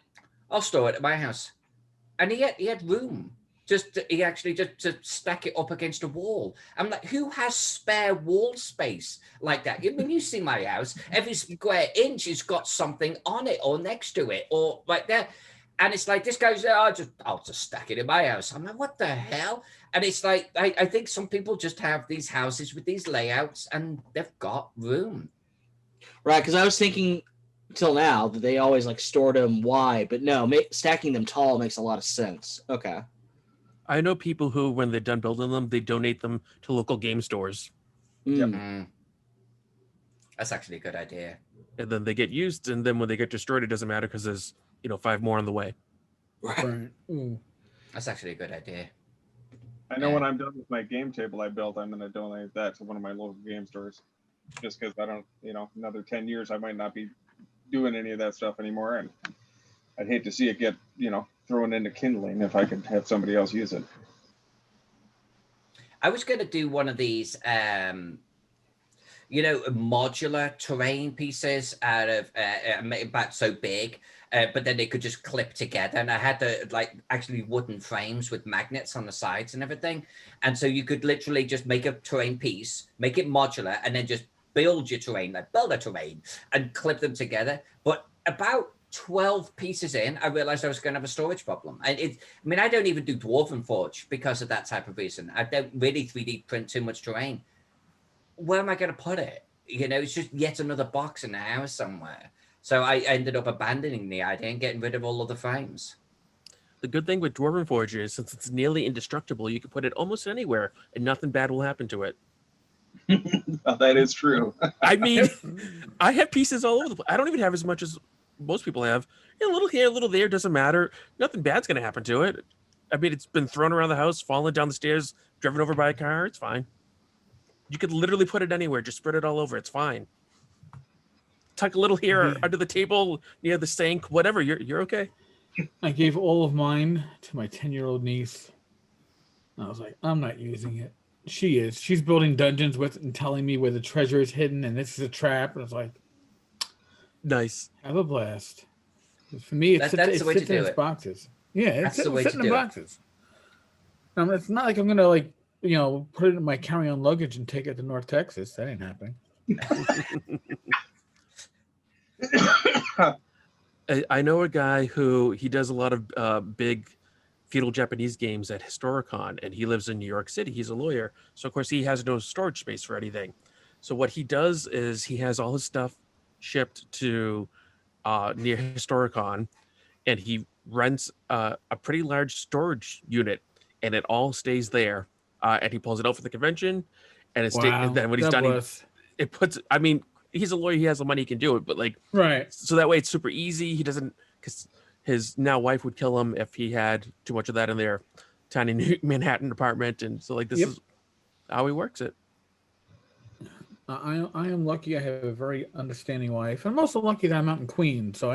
I'll store it at my house. And he had room. He actually just to stack it up against a wall. I'm like, who has spare wall space like that? I mean, you see my house, every square inch has got something on it or next to it or like that. And it's like, this guy's, I'll just stack it in my house. I'm like, what the hell? And it's like, I think some people just have these houses with these layouts and they've got room. Right, because I was thinking till now that they always like stored them wide, but no, stacking them tall makes a lot of sense. Okay. I know people who, when they're done building them, they donate them to local game stores. That's actually a good idea. And then they get used, and then when they get destroyed, it doesn't matter because there's 5 more on the way. Right. That's actually a good idea. I know when I'm done with my game table I built, I'm going to donate that to one of my local game stores. Just because I don't, another 10 years, I might not be doing any of that stuff anymore. And I'd hate to see it get, thrown into kindling if I could have somebody else use it. I was going to do one of these, modular terrain pieces out of about so big, but then they could just clip together. And I had the actually wooden frames with magnets on the sides and everything. And so you could literally just make a terrain piece, make it modular, and then just build your terrain, build a terrain and clip them together. But about 12 pieces in, I realized I was going to have a storage problem. And I don't even do Dwarven Forge because of that type of reason. I don't really 3D print too much terrain. Where am I going to put it? It's just yet another box in the house somewhere. So I ended up abandoning the idea and getting rid of all of the frames. The good thing with Dwarven Forge is, since it's nearly indestructible, you can put it almost anywhere and nothing bad will happen to it. That is true. I mean, I have pieces all over the place. I don't even have as much as most people have. A little here, a little there, doesn't matter. Nothing bad's going to happen to it. I mean, it's been thrown around the house, fallen down the stairs, driven over by a car. It's fine. You could literally put it anywhere. Just spread it all over. It's fine. Tuck a little here under the table, near the sink, whatever. You're okay. I gave all of mine to my 10-year-old niece. I was like, I'm not using it. She is. She's building dungeons with it and telling me where the treasure is hidden and this is a trap. And I was like, nice. Have a blast. For me, it sits in its boxes. Yeah, it's sitting in boxes. It's not like I'm going to put it in my carry-on luggage and take it to North Texas. That ain't happening. I know a guy who he does a lot of big feudal Japanese games at Historicon, and he lives in New York City. He's a lawyer, so of course he has no storage space for anything. So what he does is he has all his stuff shipped to near Historicon, and he rents a pretty large storage unit, and it all stays there. And he pulls it out for the convention, and it's and then when he's done, it puts. I mean, he's a lawyer; he has the money, he can do it. But right, so that way it's super easy. He doesn't, because his now wife would kill him if he had too much of that in their tiny Manhattan apartment, and so this is how he works it. I am lucky. I have a very understanding wife. I'm also lucky that I'm out in Queens, so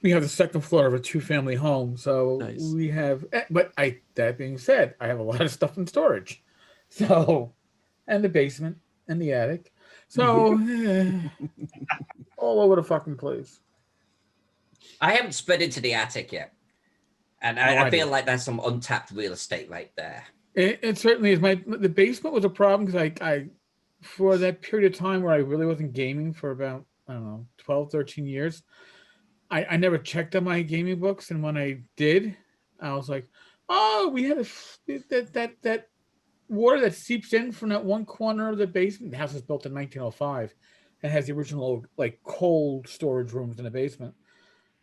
we have the second floor of a 2-family home. So nice. We have, but that being said, I have a lot of stuff in storage. So, and the basement and the attic. So, all over the fucking place. I haven't spread into the attic yet. And I feel like there's some untapped real estate right there. It certainly is. The basement was a problem because I for that period of time where I really wasn't gaming for about, 12, 13 years, I never checked on my gaming books, and when I did, I was like, "Oh, we had that water that seeps in from that one corner of the basement." The house was built in 1905, and has the original cold storage rooms in the basement.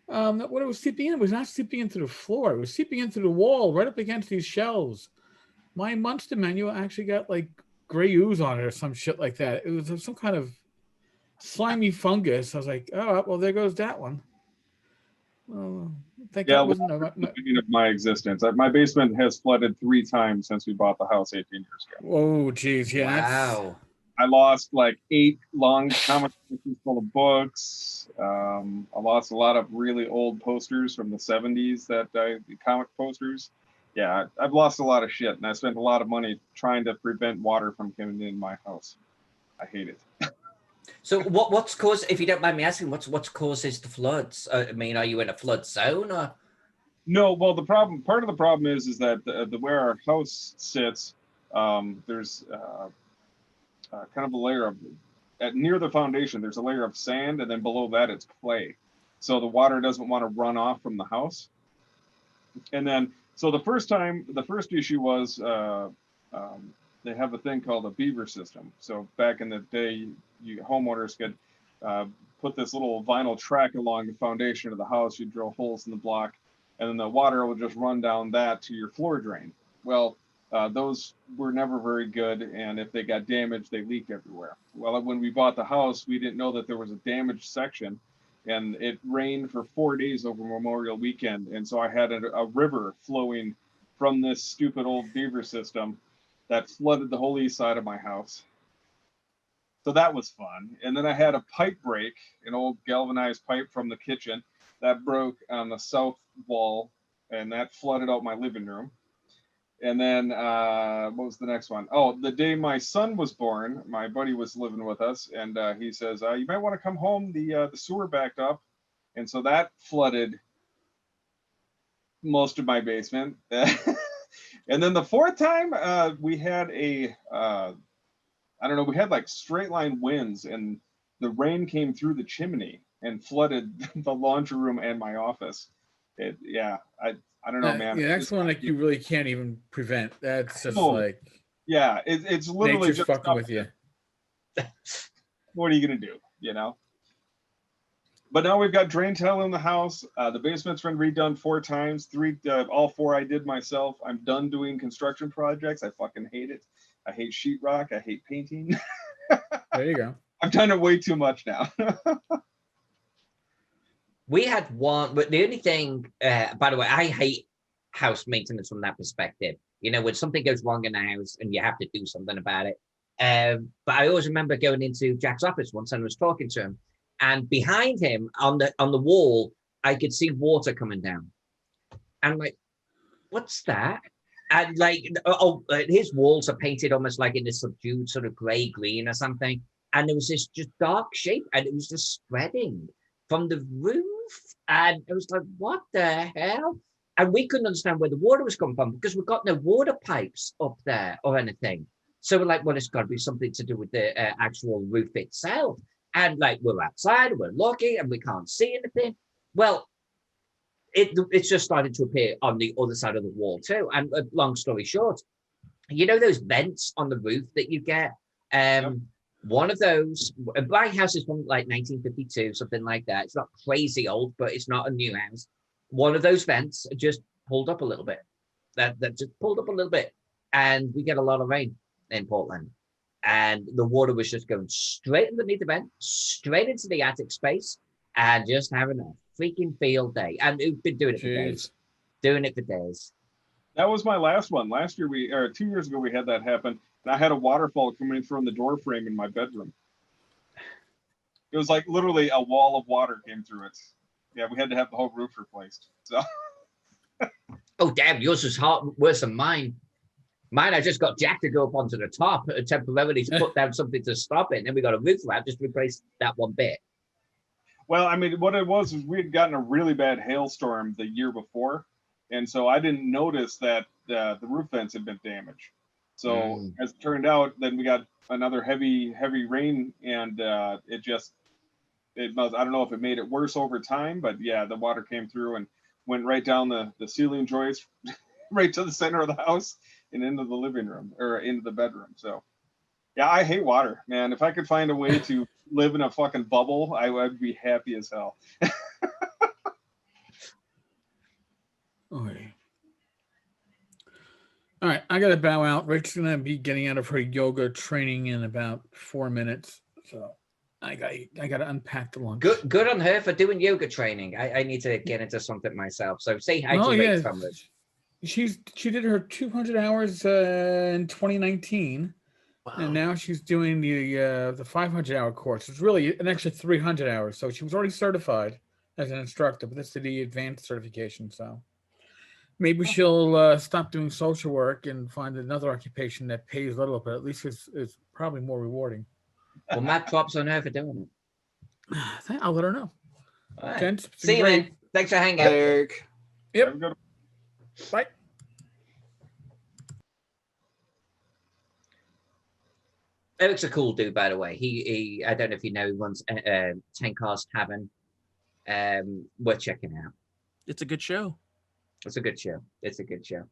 What it was seeping in, it was not seeping into the floor; it was seeping into the wall, right up against these shelves. My Munster menu actually got gray ooze on it or some shit like that. It was some kind of slimy fungus. I was like, "Oh, well, there goes that one." Wasn't the beginning of my existence. My basement has flooded 3 times since we bought the house 18 years ago. Oh, geez, yeah. Wow. I lost 8 long comic boxes full of books. I lost a lot of really old posters from the 70s, comic posters. Yeah, I've lost a lot of shit, and I spent a lot of money trying to prevent water from coming in my house. I hate it. So what's caused, if you don't mind me asking, what's causes the floods? I mean, are you in a flood zone or? No, well, part of the problem is that where our house sits, there's kind of a layer of, near the foundation, there's a layer of sand, and then below that it's clay. So the water doesn't want to run off from the house. And then, so the first issue was, they have a thing called a beaver system. So back in the day, homeowners could put this little vinyl track along the foundation of the house. You drill holes in the block, and then the water will just run down that to your floor drain. Well, those were never very good, and if they got damaged, they leak everywhere. Well, when we bought the house, we didn't know that there was a damaged section, and it rained for 4 days over Memorial Weekend, and so I had a river flowing from this stupid old beaver system that flooded the whole east side of my house. So that was fun. And then I had a pipe break, an old galvanized pipe from the kitchen that broke on the south wall, and that flooded out my living room. And then what was the next one? Oh, the day my son was born, my buddy was living with us, and he says, "You might want to come home. The sewer backed up," and so that flooded most of my basement. And then the fourth time, we had I don't know, we had like straight line winds, and the rain came through the chimney and flooded the laundry room and my office. I don't know, man. Yeah, that's one like you really can't even prevent. That's just No. like Yeah, it's literally nature's just fucking stuff with you. what are you gonna do, you know? But now we've got drain tile in the house. The basement's been redone 4 times. All 4 I did myself. I'm done doing construction projects. I fucking hate it. I hate sheetrock. I hate painting. There you go. I've done it way too much now. We had one, but the only thing, by the way, I hate house maintenance from that perspective. You know, when something goes wrong in the house and you have to do something about it. But I always remember going into Jack's office once and I was talking to him, and behind him on the wall, I could see water coming down. And I'm like, what's that? And like, his walls are painted almost like in this subdued sort of gray green or something. And there was this just dark shape, and it was just spreading from the roof. And it was like, what the hell? And we couldn't understand where the water was coming from because we've got no water pipes up there or anything. So we're like, well, it's got to be something to do with the actual roof itself. And like, we're outside, we're looking, and we can't see anything. Well, it's just started to appear on the other side of the wall too. And long story short, you know those vents on the roof that you get? Yep. One of those, my house is from like 1952, something like that. It's not crazy old, but it's not a new house. One of those vents just pulled up a little bit. That just pulled up a little bit. And we get a lot of rain in Portland. And the water was just going straight underneath the vent, straight into the attic space, and just having a freaking field day. And we've been doing it for days. Doing it for days. That was my last one. Last year, 2 years ago, we had that happen. And I had a waterfall coming from the door frame in my bedroom. It was like literally a wall of water came through it. Yeah, we had to have the whole roof replaced. So. Oh, damn, yours was worse than mine. Mine, I just got Jack to go up onto the top temporarily to put down something to stop it. And then we got a roof wrap, just replace that one bit. Well, I mean, what it was is we had gotten a really bad hailstorm the year before. And so I didn't notice that the roof vents had been damaged. So as it turned out, then we got another heavy rain, and I don't know if it made it worse over time, but yeah, the water came through and went right down the ceiling joist, right to the center of the house and into the living room or into the bedroom. So yeah, I hate water, man. If I could find a way to live in a fucking bubble, I would be happy as hell. Okay. All right, I gotta bow out. Rachel's gonna be getting out of her yoga training in about 4 minutes, so I gotta unpack the lunch. Good on her for doing yoga training. I need to get into something myself. So say hi to Rach Tumblers. She did her 200 hours in 2019, and now she's doing the 500-hour course. It's really an extra 300 hours. So she was already certified as an instructor, but this is the advanced certification. So maybe she'll stop doing social work and find another occupation that pays little, but at least it's probably more rewarding. Well, mad props on her for doing it. I'll let her know. All right. Gents, See you, man. Thanks for hanging out. Eric. Yep. Bye. Eric's a cool dude, by the way. He I don't know if you know, he runs 10 Cars Tavern. Worth checking out. It's a good show. It's a good show. It's a good show.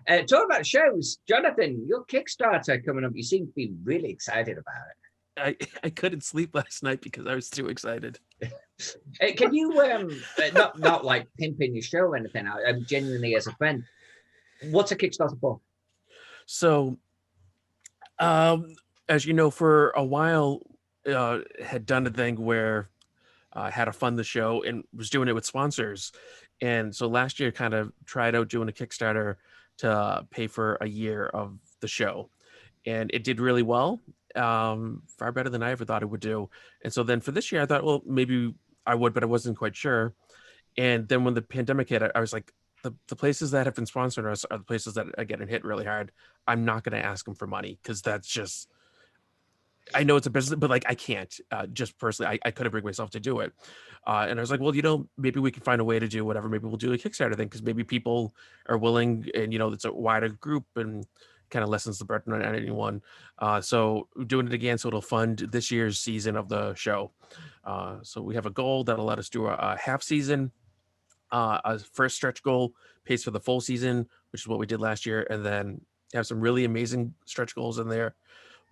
Talking about shows, Jonathan, your Kickstarter coming up. You seem to be really excited about it. I couldn't sleep last night because I was too excited. Can you not like pimping your show or anything? I'm genuinely as a friend. What's a Kickstarter for? So, as you know, for a while, had done a thing where I had to fund the show and was doing it with sponsors. And so last year kind of tried out doing a Kickstarter to pay for a year of the show. And it did really well, far better than I ever thought it would do. And so then for this year, I thought, well, maybe I would, but I wasn't quite sure. And then when the pandemic hit, I was like, the places that have been sponsoring us are the places that are getting hit really hard. I'm not going to ask them for money because that's just, I know it's a business, but like I can't just personally, I couldn't bring myself to do it. And I was like, well, maybe we can find a way to do whatever. Maybe we'll do a Kickstarter thing because maybe people are willing, and it's a wider group and kind of lessens the burden on anyone. So we're doing it again, so it'll fund this year's season of the show. So we have a goal that'll let us do a half season. A first stretch goal pays for the full season, which is what we did last year, and then have some really amazing stretch goals in there.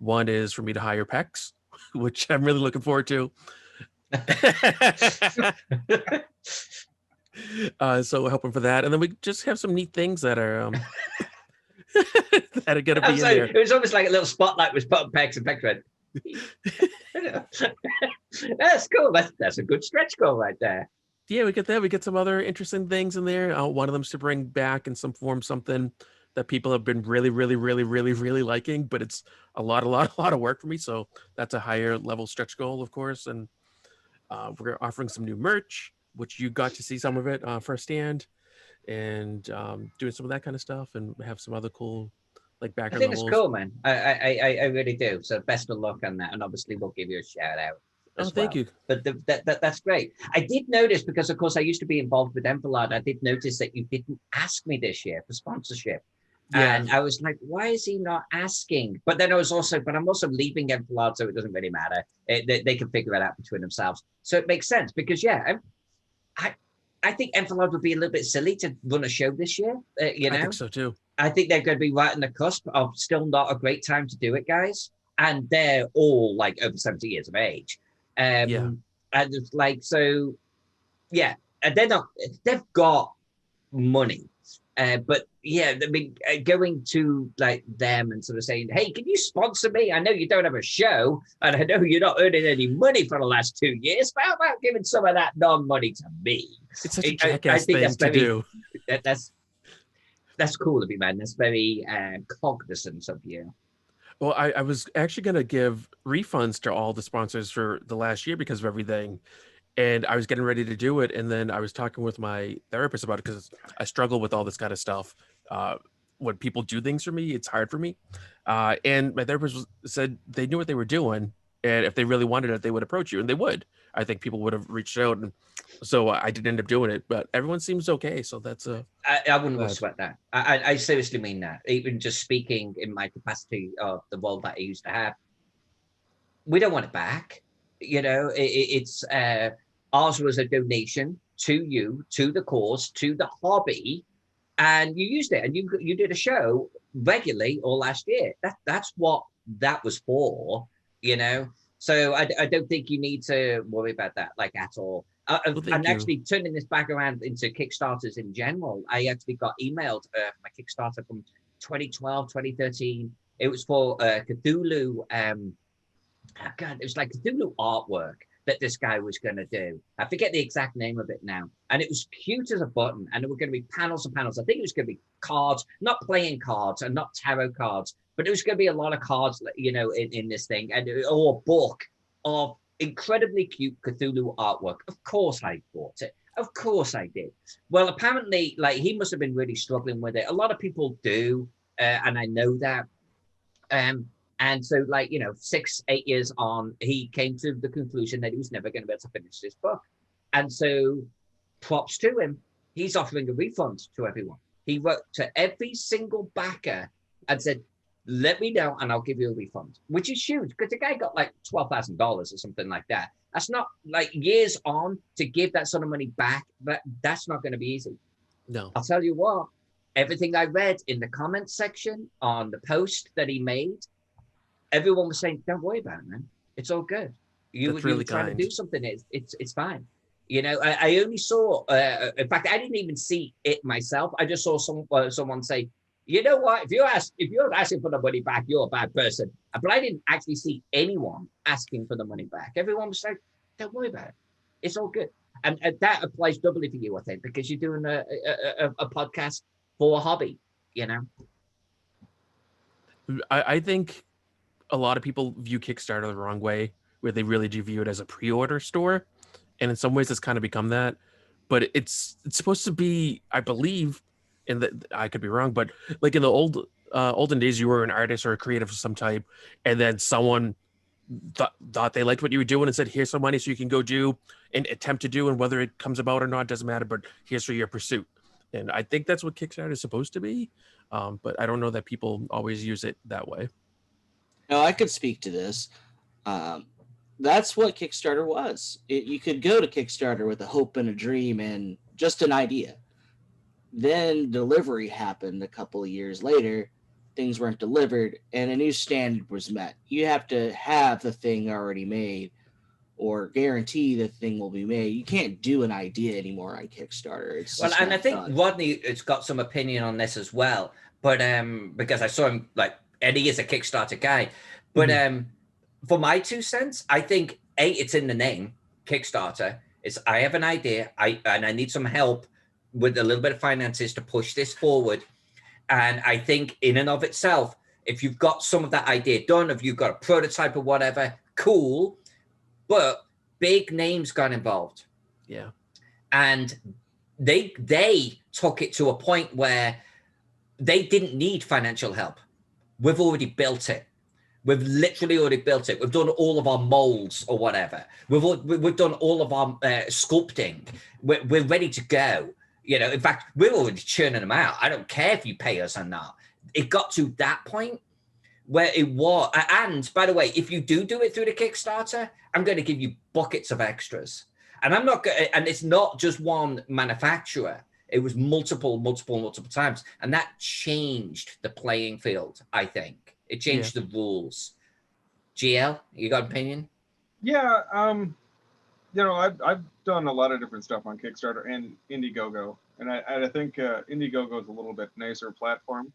One is for me to hire Pex, which I'm really looking forward to. So we're hoping for that, and then we just have some neat things that are that are going to be in there. It was almost like a little spotlight was put on Pex, and Pex went. That's cool. That's a good stretch goal right there. Yeah, we get that. We get some other interesting things in there. One of them is to bring back in some form something that people have been really, really, really, really, really liking, but it's a lot of work for me. So that's a higher level stretch goal, of course. And we're offering some new merch, which you got to see some of it firsthand, and doing some of that kind of stuff, and have some other cool like backer I think levels. it's cool, man. I really do. So best of luck on that, and obviously we'll give you a shout out. Oh, thank you. But that's great. I did notice, because of course I used to be involved with Enfilade. I did notice that you didn't ask me this year for sponsorship. Yeah. And I was like, why is he not asking? But then I'm also leaving Enfilade, so it doesn't really matter. They can figure it out between themselves. So it makes sense, because I think Enfilade would be a little bit silly to run a show this year. I think so too. I think they're going to be right on the cusp of still not a great time to do it, guys. And they're all like over 70 years of age. Yeah. And it's like, so yeah, and they've got money. But yeah, I mean, going to like them and sort of saying, hey, can you sponsor me? I know you don't have a show, and I know you're not earning any money for the last 2 years, but how about giving some of that non-money to me? It's such a jackass thing that's to do. That's cool of you, man. That's very cognizant of you. Well, I was actually going to give refunds to all the sponsors for the last year because of everything. And I was getting ready to do it. And then I was talking with my therapist about it because I struggle with all this kind of stuff. When people do things for me, it's hard for me. And my therapist said they knew what they were doing. And if they really wanted it, they would approach you. And they would. I think people would have reached out. And so I didn't end up doing it. But everyone seems okay. So that's I wouldn't sweat that. I seriously mean that. Even just speaking in my capacity of the role that I used to have, we don't want it back. It's ours was a donation to you, to the cause, to the hobby, and you used it, and you did a show regularly all last year. That's what that was for, So I don't think you need to worry about that like at all. And actually turning this back around into Kickstarters in general, I actually got emailed my Kickstarter from 2012, 2013. It was for Cthulhu. It was like Cthulhu artwork that this guy was going to do. I forget the exact name of it now. And it was cute as a button. And there were going to be panels and panels. I think it was going to be cards, not playing cards and not tarot cards, but it was going to be a lot of cards, in this thing, or a book of incredibly cute Cthulhu artwork. Of course I bought it. Of course I did. Well, apparently, he must have been really struggling with it. A lot of people do, and I know that. And so 6-8 years on, he came to the conclusion that he was never going to be able to finish this book. And so props to him. He's offering a refund to everyone. He wrote to every single backer and said, let me know and I'll give you a refund, which is huge because the guy got like $12,000 or something like that. That's not years on to give that sort of money back. That's not going to be easy. No. I'll tell you what, everything I read in the comments section on the post that he made, everyone was saying, don't worry about it, man. It's all good. You were trying to do something. It's fine. I only saw, in fact, I didn't even see it myself. I just saw someone say, you know what, if you're asking for the money back, you're a bad person. But I didn't actually see anyone asking for the money back. Everyone was like, don't worry about it. It's all good. And that applies doubly for you, I think, because you're doing a podcast for a hobby, I think a lot of people view Kickstarter the wrong way, where they really do view it as a pre-order store. And in some ways it's kind of become that. but it's supposed to be, I believe, in the, I could be wrong, but like in the olden days, you were an artist or a creative of some type, and then someone thought they liked what you were doing and said, "Here's some money so you can go do and attempt to do, and whether it comes about or not doesn't matter. But here's for your pursuit." And I think that's what Kickstarter is supposed to be, but I don't know that people always use it that way. No, I could speak to this. Um, that's what Kickstarter was. You could go to Kickstarter with a hope and a dream and just an idea. Then delivery happened a couple of years later. Things weren't delivered, and a new standard was met. You have to have the thing already made or guarantee the thing will be made. You can't do an idea anymore on Kickstarter. It's Well, just and I not think done. Rodney has got some opinion on this as well. But because I saw him, like, Eddie is a Kickstarter guy. But for my 2 cents, I think it's in the name, Kickstarter. It's I have an idea, and I need some help with a little bit of finances to push this forward. And I think in and of itself, if you've got some of that idea done, if you've got a prototype or whatever, cool. But big names got involved. Yeah. And they took it to a point where they didn't need financial help. We've already built it. We've literally already built it. We've done all of our molds or whatever. We've done all of our sculpting. We're ready to go. You know, in fact, we're already churning them out. I don't care if you pay us or not. It got to that point where it was. And by the way, if you do it through the Kickstarter, I'm going to give you buckets of extras. And I'm not going. And it's not just one manufacturer. It was multiple times, and that changed the playing field. I think it changed the rules. GL, you got an opinion? Yeah, you know, I've done a lot of different stuff on Kickstarter and Indiegogo, and I think Indiegogo is a little bit nicer platform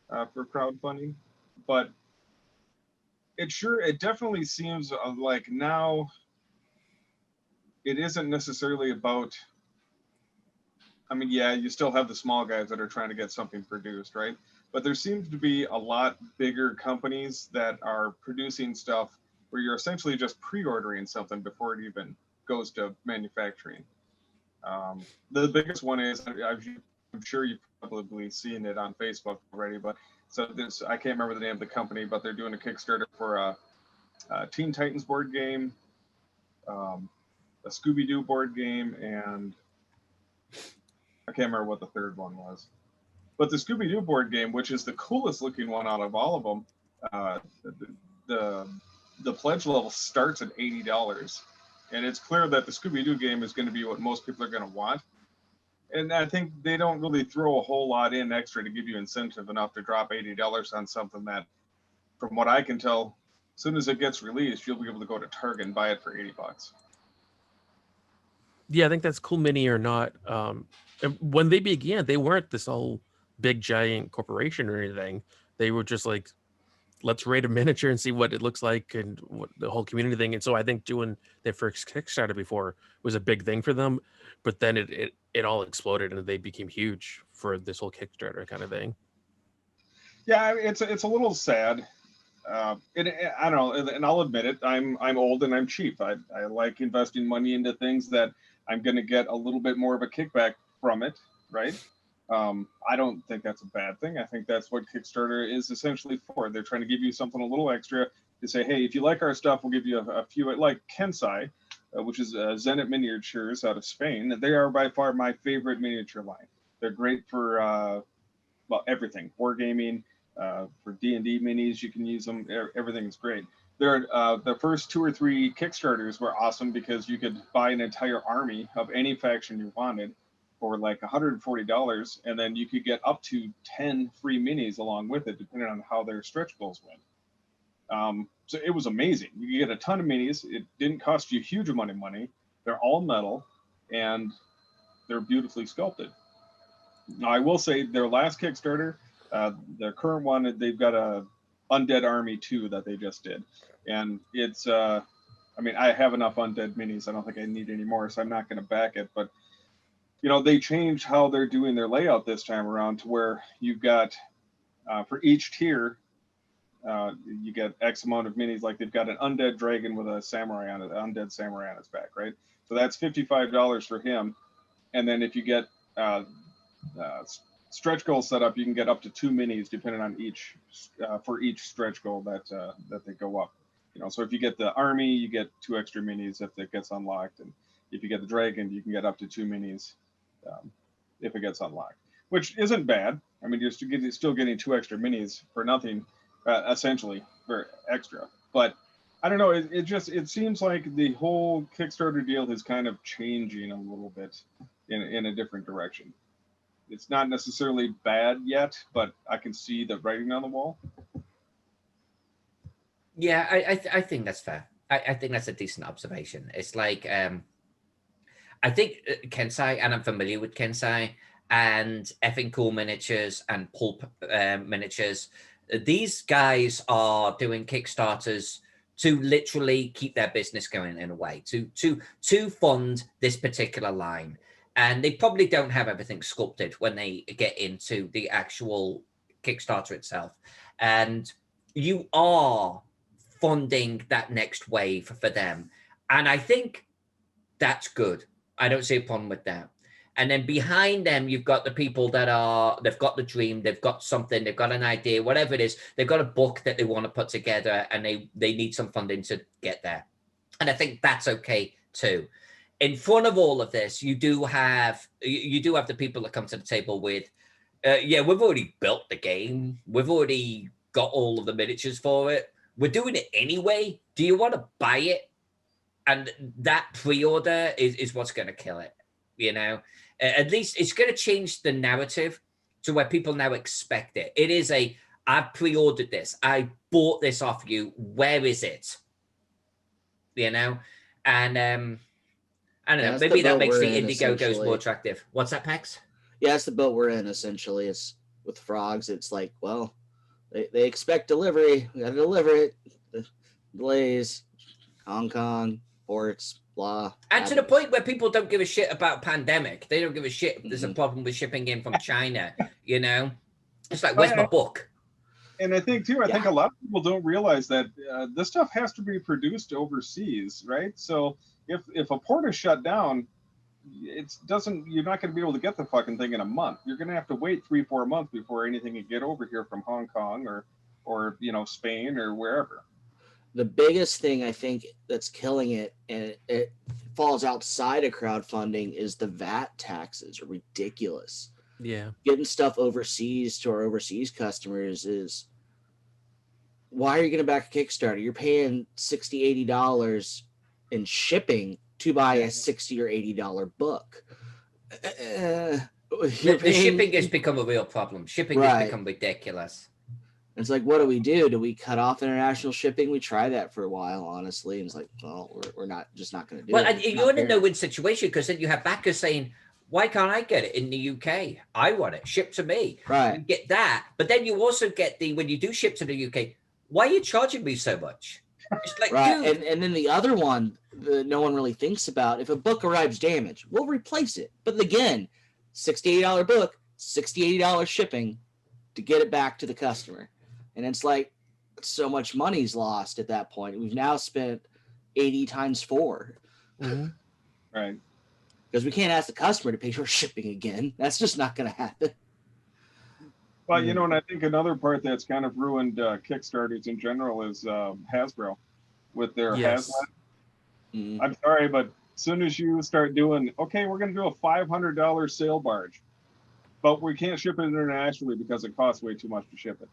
for crowdfunding, but it definitely seems like now it isn't necessarily about. I mean, yeah, you still have the small guys that are trying to get something produced, right? But there seems to be a lot bigger companies that are producing stuff where you're essentially just pre-ordering something before it even goes to manufacturing. The biggest one is, I'm sure you've probably seen it on Facebook already, but so this, I can't remember the name of the company, but they're doing a Kickstarter for a Teen Titans board game, a Scooby-Doo board game, and I can't remember what the third one was. But the Scooby-Doo board game, which is the coolest looking one out of all of them, the pledge level starts at $80. And it's clear that the Scooby-Doo game is going to be what most people are going to want. And I think they don't really throw a whole lot in extra to give you incentive enough to drop $80 on something that, from what I can tell, as soon as it gets released, you'll be able to go to Target and buy it for $80. Yeah, I think that's Cool Mini or not. And when they began, they weren't this whole big giant corporation or anything. They were just like, let's rate a miniature and see what it looks like and what the whole community thing. And so I think doing their first Kickstarter before was a big thing for them, but then it all exploded and they became huge for this whole Kickstarter kind of thing. Yeah, it's a little sad. I don't know, and I'll admit it. I'm old and I'm cheap. I like investing money into things that I'm going to get a little bit more of a kickback from it, right? I don't think that's a bad thing. I think that's what Kickstarter is essentially for. They're trying to give you something a little extra to say, hey, if you like our stuff, we'll give you a few, like Kensai, which is Zenit Miniatures out of Spain. They are by far my favorite miniature line. They're great for well, everything, wargaming, for D&D minis, you can use them. Everything is great. The first 2 or 3 Kickstarters were awesome because you could buy an entire army of any faction you wanted for like $140, and then you could get up to 10 free minis along with it, depending on how their stretch goals went. So it was amazing. You could get a ton of minis. It didn't cost you a huge amount of money. They're all metal, and they're beautifully sculpted. Now, I will say their last Kickstarter, the current one, they've got a Undead Army 2 that they just did. And it's, I mean, I have enough Undead minis. I don't think I need any more, so I'm not going to back it. But, you know, they changed how they're doing their layout this time around to where you've got, for each tier, you get X amount of minis. Like they've got an Undead Dragon with a samurai on it, Undead Samurai on its back, right? So that's $55 for him. And then if you get stretch goal set up, you can get up to 2 minis depending on each for each stretch goal that they go up. So if you get the army, you get 2 extra minis if it gets unlocked, and if you get the dragon, you can get up to 2 minis if it gets unlocked, which isn't bad. I mean, you're still getting 2 extra minis for nothing, essentially, for extra. But I don't know. It seems like the whole Kickstarter deal is kind of changing a little bit in a different direction. It's not necessarily bad yet, but I can see the writing on the wall. Yeah, I think that's fair. I think that's a decent observation. It's like I think Kensai, and I'm familiar with Kensai and Effing Cool Miniatures and Pulp Miniatures. These guys are doing Kickstarters to literally keep their business going in a way, to fund this particular line. And they probably don't have everything sculpted when they get into the actual Kickstarter itself. And you are funding that next wave for them. And I think that's good. I don't see a problem with that. And then behind them, you've got the people they've got the dream, they've got something, they've got an idea, whatever it is, they've got a book that they want to put together, and they need some funding to get there. And I think that's okay too. In front of all of this, you do have the people that come to the table with, yeah, we've already built the game, we've already got all of the miniatures for it, we're doing it anyway. Do you want to buy it? And that pre-order is what's going to kill it. At least it's going to change the narrative to where people now expect it. It is I pre-ordered this, I bought this off you. Where is it? And I don't know. Maybe that makes the Indiegogos more attractive. What's that, Pax? Yeah, it's the boat we're in, essentially. It's with Frogs. It's like, well, they expect delivery. We got to deliver it. The delays, Hong Kong, ports, blah. And to the point where people don't give a shit about pandemic. They don't give a shit if there's a problem with shipping in from China, It's like, where's my book? And I think, too, I think a lot of people don't realize that this stuff has to be produced overseas, right? So if a port is shut down, you're not going to be able to get the fucking thing in a month. You're going to have to wait 3-4 months before anything can get over here from Hong Kong or Spain or wherever. The biggest thing I think that's killing it, and it falls outside of crowdfunding, is the VAT taxes are ridiculous. Yeah. Getting stuff overseas to our overseas customers is, why are you going to back a Kickstarter? You're paying $60, $80 in shipping to buy a $60 or $80 book. The shipping has become a real problem. Shipping has become ridiculous. It's like, what do? Do we cut off international shipping? We tried that for a while, honestly. And it's like, well, we're not going to do it. Well, you're in a no-win situation, because then you have backers saying, why can't I get it in the UK? I want it shipped to me. Right. You get that. But then you also get when you do ship to the UK, why are you charging me so much? It's like, right. Dude. And then the other one that no one really thinks about, if a book arrives damaged, we'll replace it. But again, $60, $80 book, $60, $80 shipping to get it back to the customer. And it's like, so much money's lost at that point. We've now spent 80 times 4. Mm-hmm. Right. Because we can't ask the customer to pay for shipping again. That's just not going to happen. Well, and I think another part that's kind of ruined Kickstarters in general is Hasbro with their Hazmat. Mm-hmm. I'm sorry, but as soon as you start doing, okay, we're going to do a $500 sail barge, but we can't ship it internationally because it costs way too much to ship it.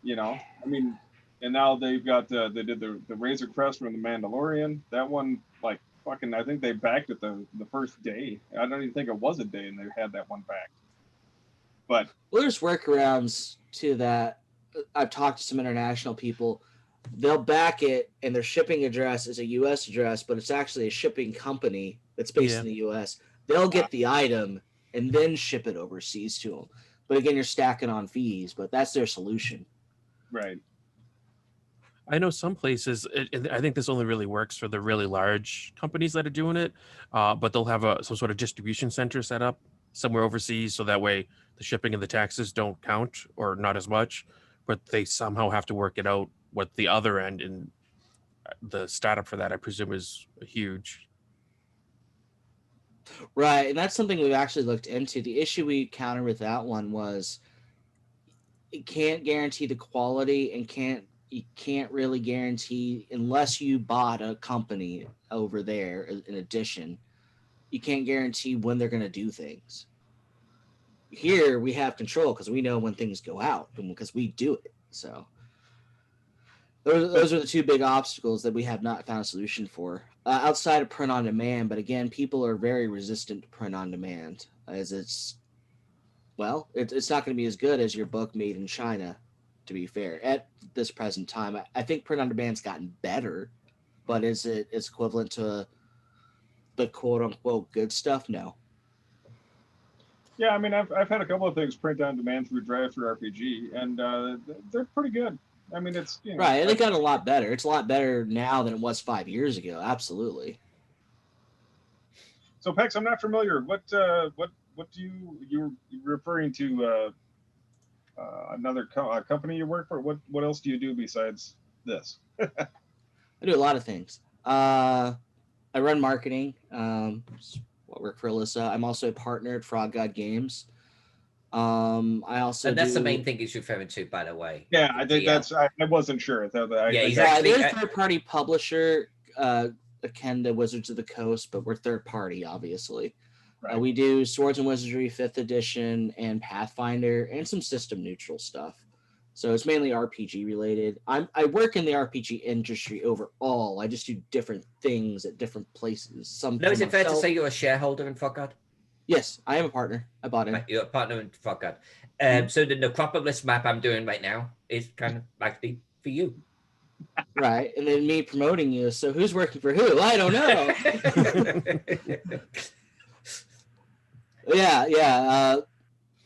I mean, and now they've got they did the Razor Crest from the Mandalorian. That one, like, fucking, I think they backed it the first day. I don't even think it was a day, and they had that one backed. But there's workarounds to that. I've talked to some international people. They'll back it, and their shipping address is a U.S. address, but it's actually a shipping company that's based in the U.S. They'll get the item and then ship it overseas to them. But again, you're stacking on fees, but that's their solution. Right. I know some places, I think this only really works for the really large companies that are doing it, but they'll have some sort of distribution center set up somewhere overseas, so that way the shipping and the taxes don't count, or not as much, but they somehow have to work it out what the other end, and the startup for that, I presume, is huge. Right, and that's something we've actually looked into. The issue we countered with that one was it can't guarantee the quality and you can't really guarantee unless you bought a company over there in addition, you can't guarantee when they're going to do things. Here we have control because we know when things go out and because we do it. So those are the two big obstacles that we have not found a solution for outside of print on demand. But again, people are very resistant to print on demand as it's not going to be as good as your book made in China, to be fair, at this present time. I think print on demand's gotten better, but is it equivalent to the quote unquote good stuff? No. Yeah, I mean, I've had a couple of things print on demand through Drive-Thru RPG, and they're pretty good. I mean, it's right, and it got a lot better. It's a lot better now than it was 5 years ago. Absolutely. So, Pex, I'm not familiar. What do you're referring to? Another company you work for? What else do you do besides this? I do a lot of things. I run marketing. I work for Alyssa. I'm also a partner at Frog God Games. I also And that's the main thing he's referring to, by the way. Yeah, I think GL. that's. I wasn't sure. He's Yeah, actually they're a third-party publisher, akin to Wizards of the Coast, but we're third-party, obviously. Right. We do Swords and Wizardry 5th edition and Pathfinder and some system-neutral stuff. So it's mainly RPG related. I work in the RPG industry overall. I just do different things at different places. Some No, is for it fair to myself. say you're a shareholder in Fogard? Yes, I am a partner. I bought in. Right, you're a partner in Fogard. So the Necropolis map I'm doing right now is kind of actually for you. Right, and then me promoting you. So who's working for who? I don't know. Yeah.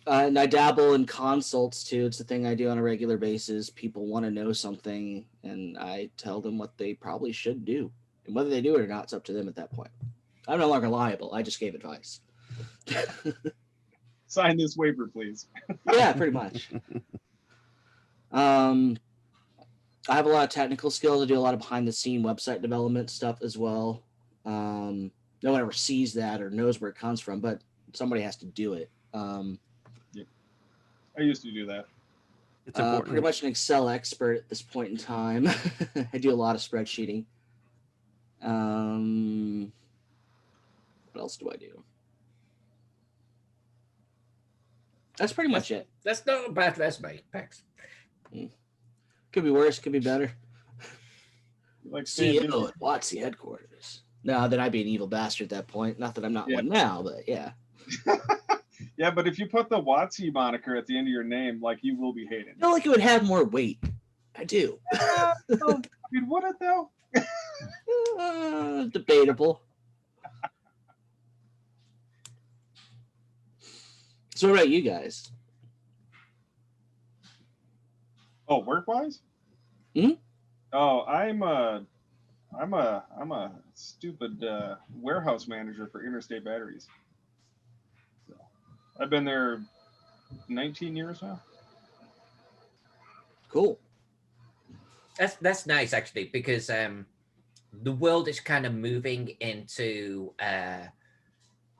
And I dabble in consults too. It's a thing I do on a regular basis. People want to know something, and I tell them what they probably should do. And whether they do it or not, it's up to them at that point. I'm no longer liable. I just gave advice. Sign this waiver, please. Yeah, pretty much. I have a lot of technical skills. I do a lot of behind-the-scene website development stuff as well. No one ever sees that or knows where it comes from, but somebody has to do it. I used to do that. It's important. Pretty much an Excel expert at this point in time. I do a lot of spreadsheeting. What else do I do? That's pretty much it. That's not a bad resume, Pex. Could be worse, could be better. Like CEO at WotC headquarters. No, then I'd be an evil bastard at that point. Not that I'm not one now, but yeah. Yeah, but if you put the WotC moniker at the end of your name, like, you will be hated. I feel like it would have more weight. I do. I mean, would it though? Debatable. So what about you guys? Oh, work-wise? Hmm? Oh, I'm a stupid warehouse manager for Interstate Batteries. So, I've been there 19 years now. Cool. That's nice actually, because the world is kind of moving into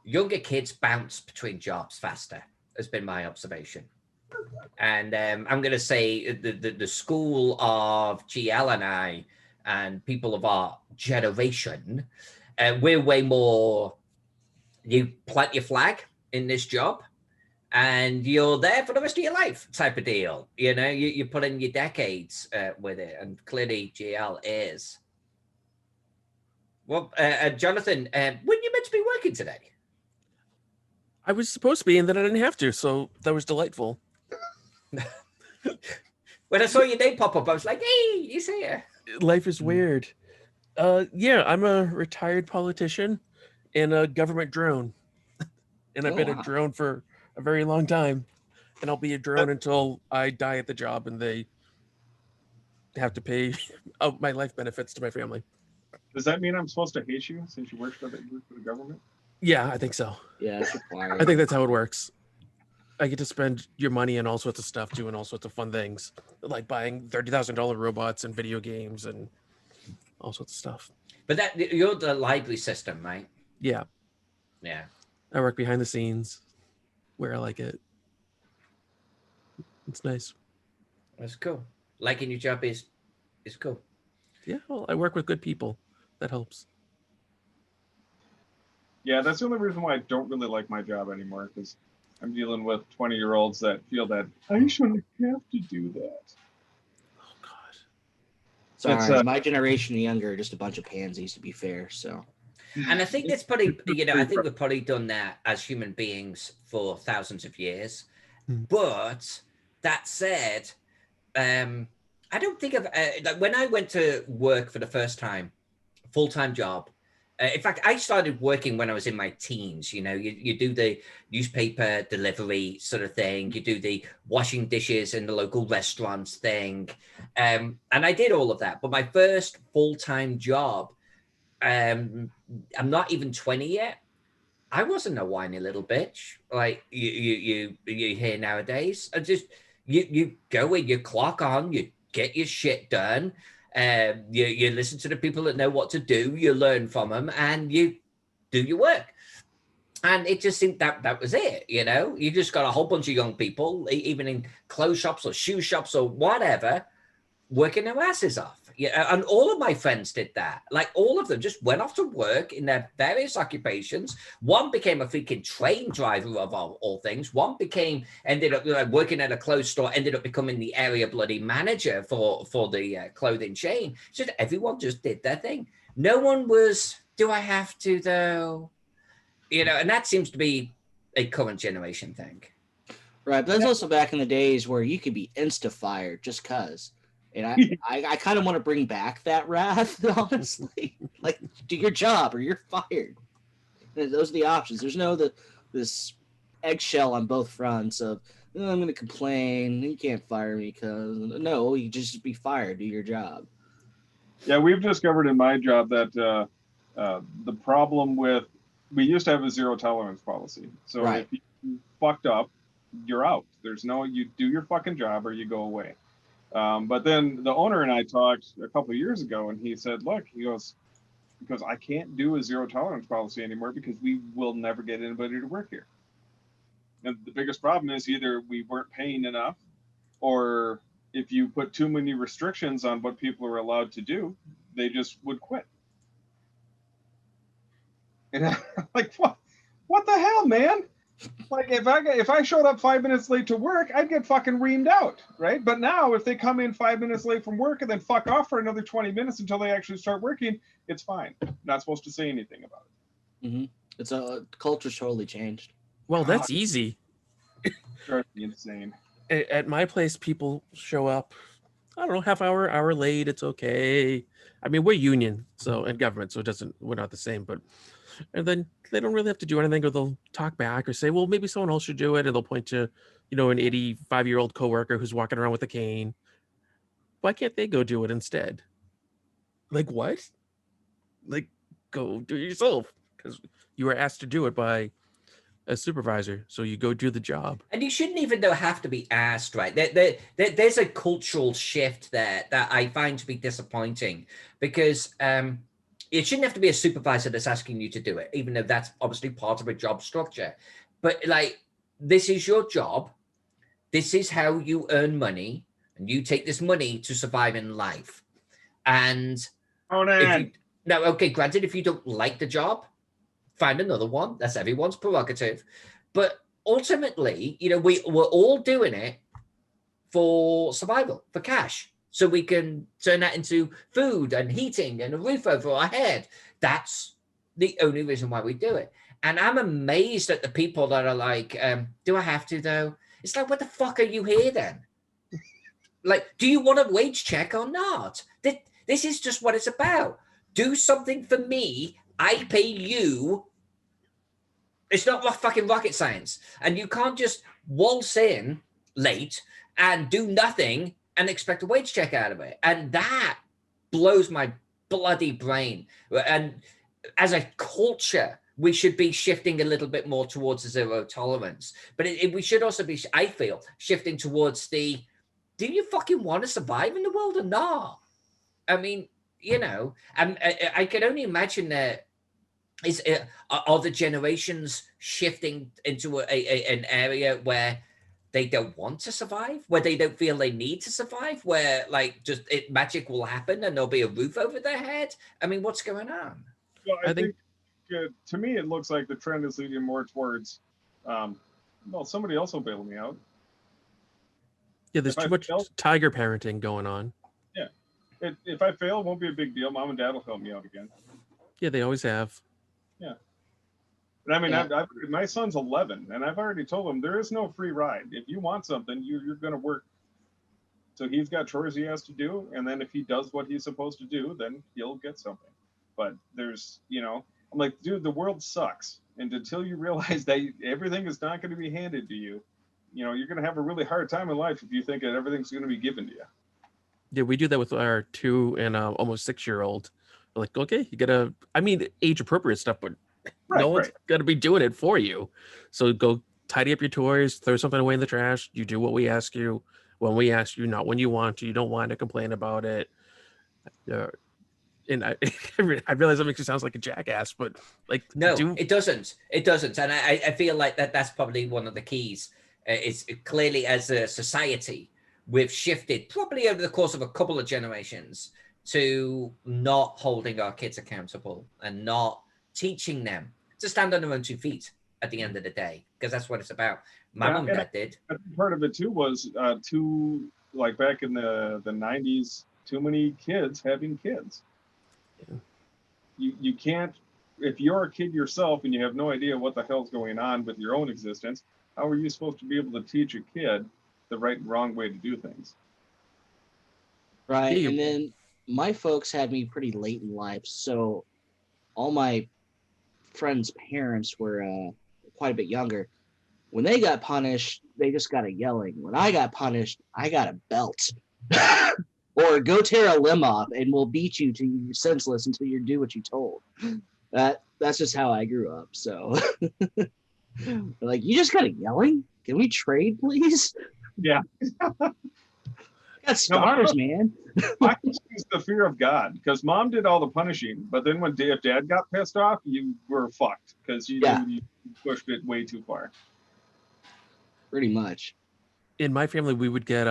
younger kids bounce between jobs faster, has been my observation. And I'm going to say the school of GL and I and people of our generation, we're way more, you plant your flag in this job and you're there for the rest of your life type of deal. You know, you put in your decades with it, and clearly GL is. Well, Jonathan, weren't you meant to be working today? I was supposed to be, and then I didn't have to, so that was delightful. When I saw your name pop up, I was like, hey, he's here. Life is weird. Yeah, I'm a retired politician and a government drone. And I've been a drone for a very long time. And I'll be a drone until I die at the job and they have to pay out my life benefits to my family. Does that mean I'm supposed to hate you since you work for the government? Yeah, I think so. Yeah, it's required. I think that's how it works. I get to spend your money on all sorts of stuff, doing all sorts of fun things, like buying $30,000 robots and video games and all sorts of stuff. But that you're the library system, right? Yeah. Yeah. I work behind the scenes where I like it. It's nice. That's cool. Liking your job is cool. Yeah, well, I work with good people. That helps. Yeah, that's the only reason why I don't really like my job anymore, because I'm dealing with 20-year-olds that feel that I shouldn't have to do that. Oh God. Sorry, my generation and younger are just a bunch of pansies, to be fair. So And I think that's probably, I think we've probably done that as human beings for thousands of years. Hmm. But that said, I don't think like when I went to work for the first time, full-time job. In fact, I started working when I was in my teens. You do the newspaper delivery sort of thing. You do the washing dishes in the local restaurants thing. And I did all of that. But my first full-time job, I'm not even 20 yet. I wasn't a whiny little bitch like you hear nowadays. I just you go in, you clock on, you get your shit done. You listen to the people that know what to do, you learn from them, and you do your work. And it just seemed that was it. You just got a whole bunch of young people, even in clothes shops or shoe shops or whatever, working their asses off. Yeah, and all of my friends did that. Like all of them just went off to work in their various occupations. One became a freaking train driver of all things. One ended up working at a clothes store, ended up becoming the area bloody manager for the clothing chain. So everyone just did their thing. No one was, do I have to though? And that seems to be a current generation thing. right, but that's also back in the days where you could be insta fired just cause. And I kind of want to bring back that wrath, honestly. Like, do your job or you're fired. And those are the options. There's no this eggshell on both fronts of, oh, I'm going to complain. You can't fire me because no, you just be fired. Do your job. Yeah, we've discovered in my job that the problem with, we used to have a zero tolerance policy. So Right. if you fucked up, you're out. There's no, you do your fucking job or you go away. But then the owner and I talked a couple of years ago, and he said, look, he goes, because I can't do a zero tolerance policy anymore because we will never get anybody to work here. And the biggest problem is either we weren't paying enough, or if you put too many restrictions on what people are allowed to do, they just would quit. And I'm like, what the hell, man? Like if I showed up 5 minutes late to work, I'd get fucking reamed out, right? But now if they come in 5 minutes late from work and then fuck off for another 20 minutes until they actually start working, it's fine. Not supposed to say anything about it. Mm-hmm. It's culture's totally changed. Well, that's easy. Drives me insane. At my place, people show up, I don't know, half hour late. It's okay. I mean, we're union, so and government, so we're not the same, but. And then they don't really have to do anything, or they'll talk back or say, well, maybe someone else should do it. And they'll point to, an 85-year-old coworker who's walking around with a cane. Why can't they go do it instead? Like, what? Like, go do it yourself, because you were asked to do it by a supervisor. So you go do the job. And you shouldn't even though have to be asked, right? There's a cultural shift there that I find to be disappointing, because it shouldn't have to be a supervisor that's asking you to do it, even though that's obviously part of a job structure. But like, this is your job. This is how you earn money, and you take this money to survive in life. And granted, if you don't like the job, find another one. That's everyone's prerogative. But ultimately, we're all doing it for survival, for cash. So we can turn that into food and heating and a roof over our head. That's the only reason why we do it. And I'm amazed at the people that are like, do I have to though? It's like, what the fuck are you here then? Like, do you want a wage check or not? This is just what it's about. Do something for me. I pay you. It's not fucking rocket science. And you can't just waltz in late and do nothing and expect a wage check out of it. And that blows my bloody brain. And as a culture, we should be shifting a little bit more towards the zero tolerance. But we should also be, I feel, shifting towards do you fucking want to survive in the world or not? I mean, and I can only imagine that Are the generations shifting into an area where they don't want to survive, where they don't feel they need to survive, where like magic will happen and there'll be a roof over their head? I mean, what's going on? Well, I I think think to me it looks like the trend is leading more towards. Well, somebody else will bail me out. yeah, there's if I too much fail- tiger parenting going on. If I fail, it won't be a big deal. Mom and Dad will help me out again. Yeah, they always have. And I mean, Yeah. my son's 11, and I've already told him there is no free ride. If you want something, you're going to work. So he's got chores he has to do, and then if he does what he's supposed to do, then he'll get something. But there's, I'm like, dude, the world sucks, and until you realize that everything is not going to be handed to you, you're going to have a really hard time in life if you think that everything's going to be given to you. Yeah, we do that with our 2 and almost 6-year-old. We're like, okay, you gotta. I mean, age appropriate stuff, but no one's gonna be doing it for you. So go tidy up your toys, throw something away in the trash. You do what we ask you when we ask you, not when you want to. You don't want to complain about it. And I, I realize that makes you sound like a jackass, but like, No, it doesn't. It doesn't. And I feel like that's probably one of the keys. It's clearly, as a society, we've shifted probably over the course of a couple of generations to not holding our kids accountable and not teaching them to stand on their own 2 feet at the end of the day, because that's what it's about. My mom and dad did. I think part of it too was like back in the 90s, too many kids having kids. Yeah. You can't, if you're a kid yourself and you have no idea what the hell's going on with your own existence, how are you supposed to be able to teach a kid the right and wrong way to do things? Right. Yeah, And then my folks had me pretty late in life. So all my friends' parents were quite a bit younger. When they got punished, they just got a yelling. When I got punished, I got a belt. Or go tear a limb off and we'll beat you to you're senseless until you do what you told. That's just how I grew up. So like, you just got a yelling? Can we trade, please? Yeah. I got scars, man. I just use the fear of God, because Mom did all the punishing, but then if Dad got pissed off, you were fucked because you pushed it way too far. Pretty much. In my family, we would get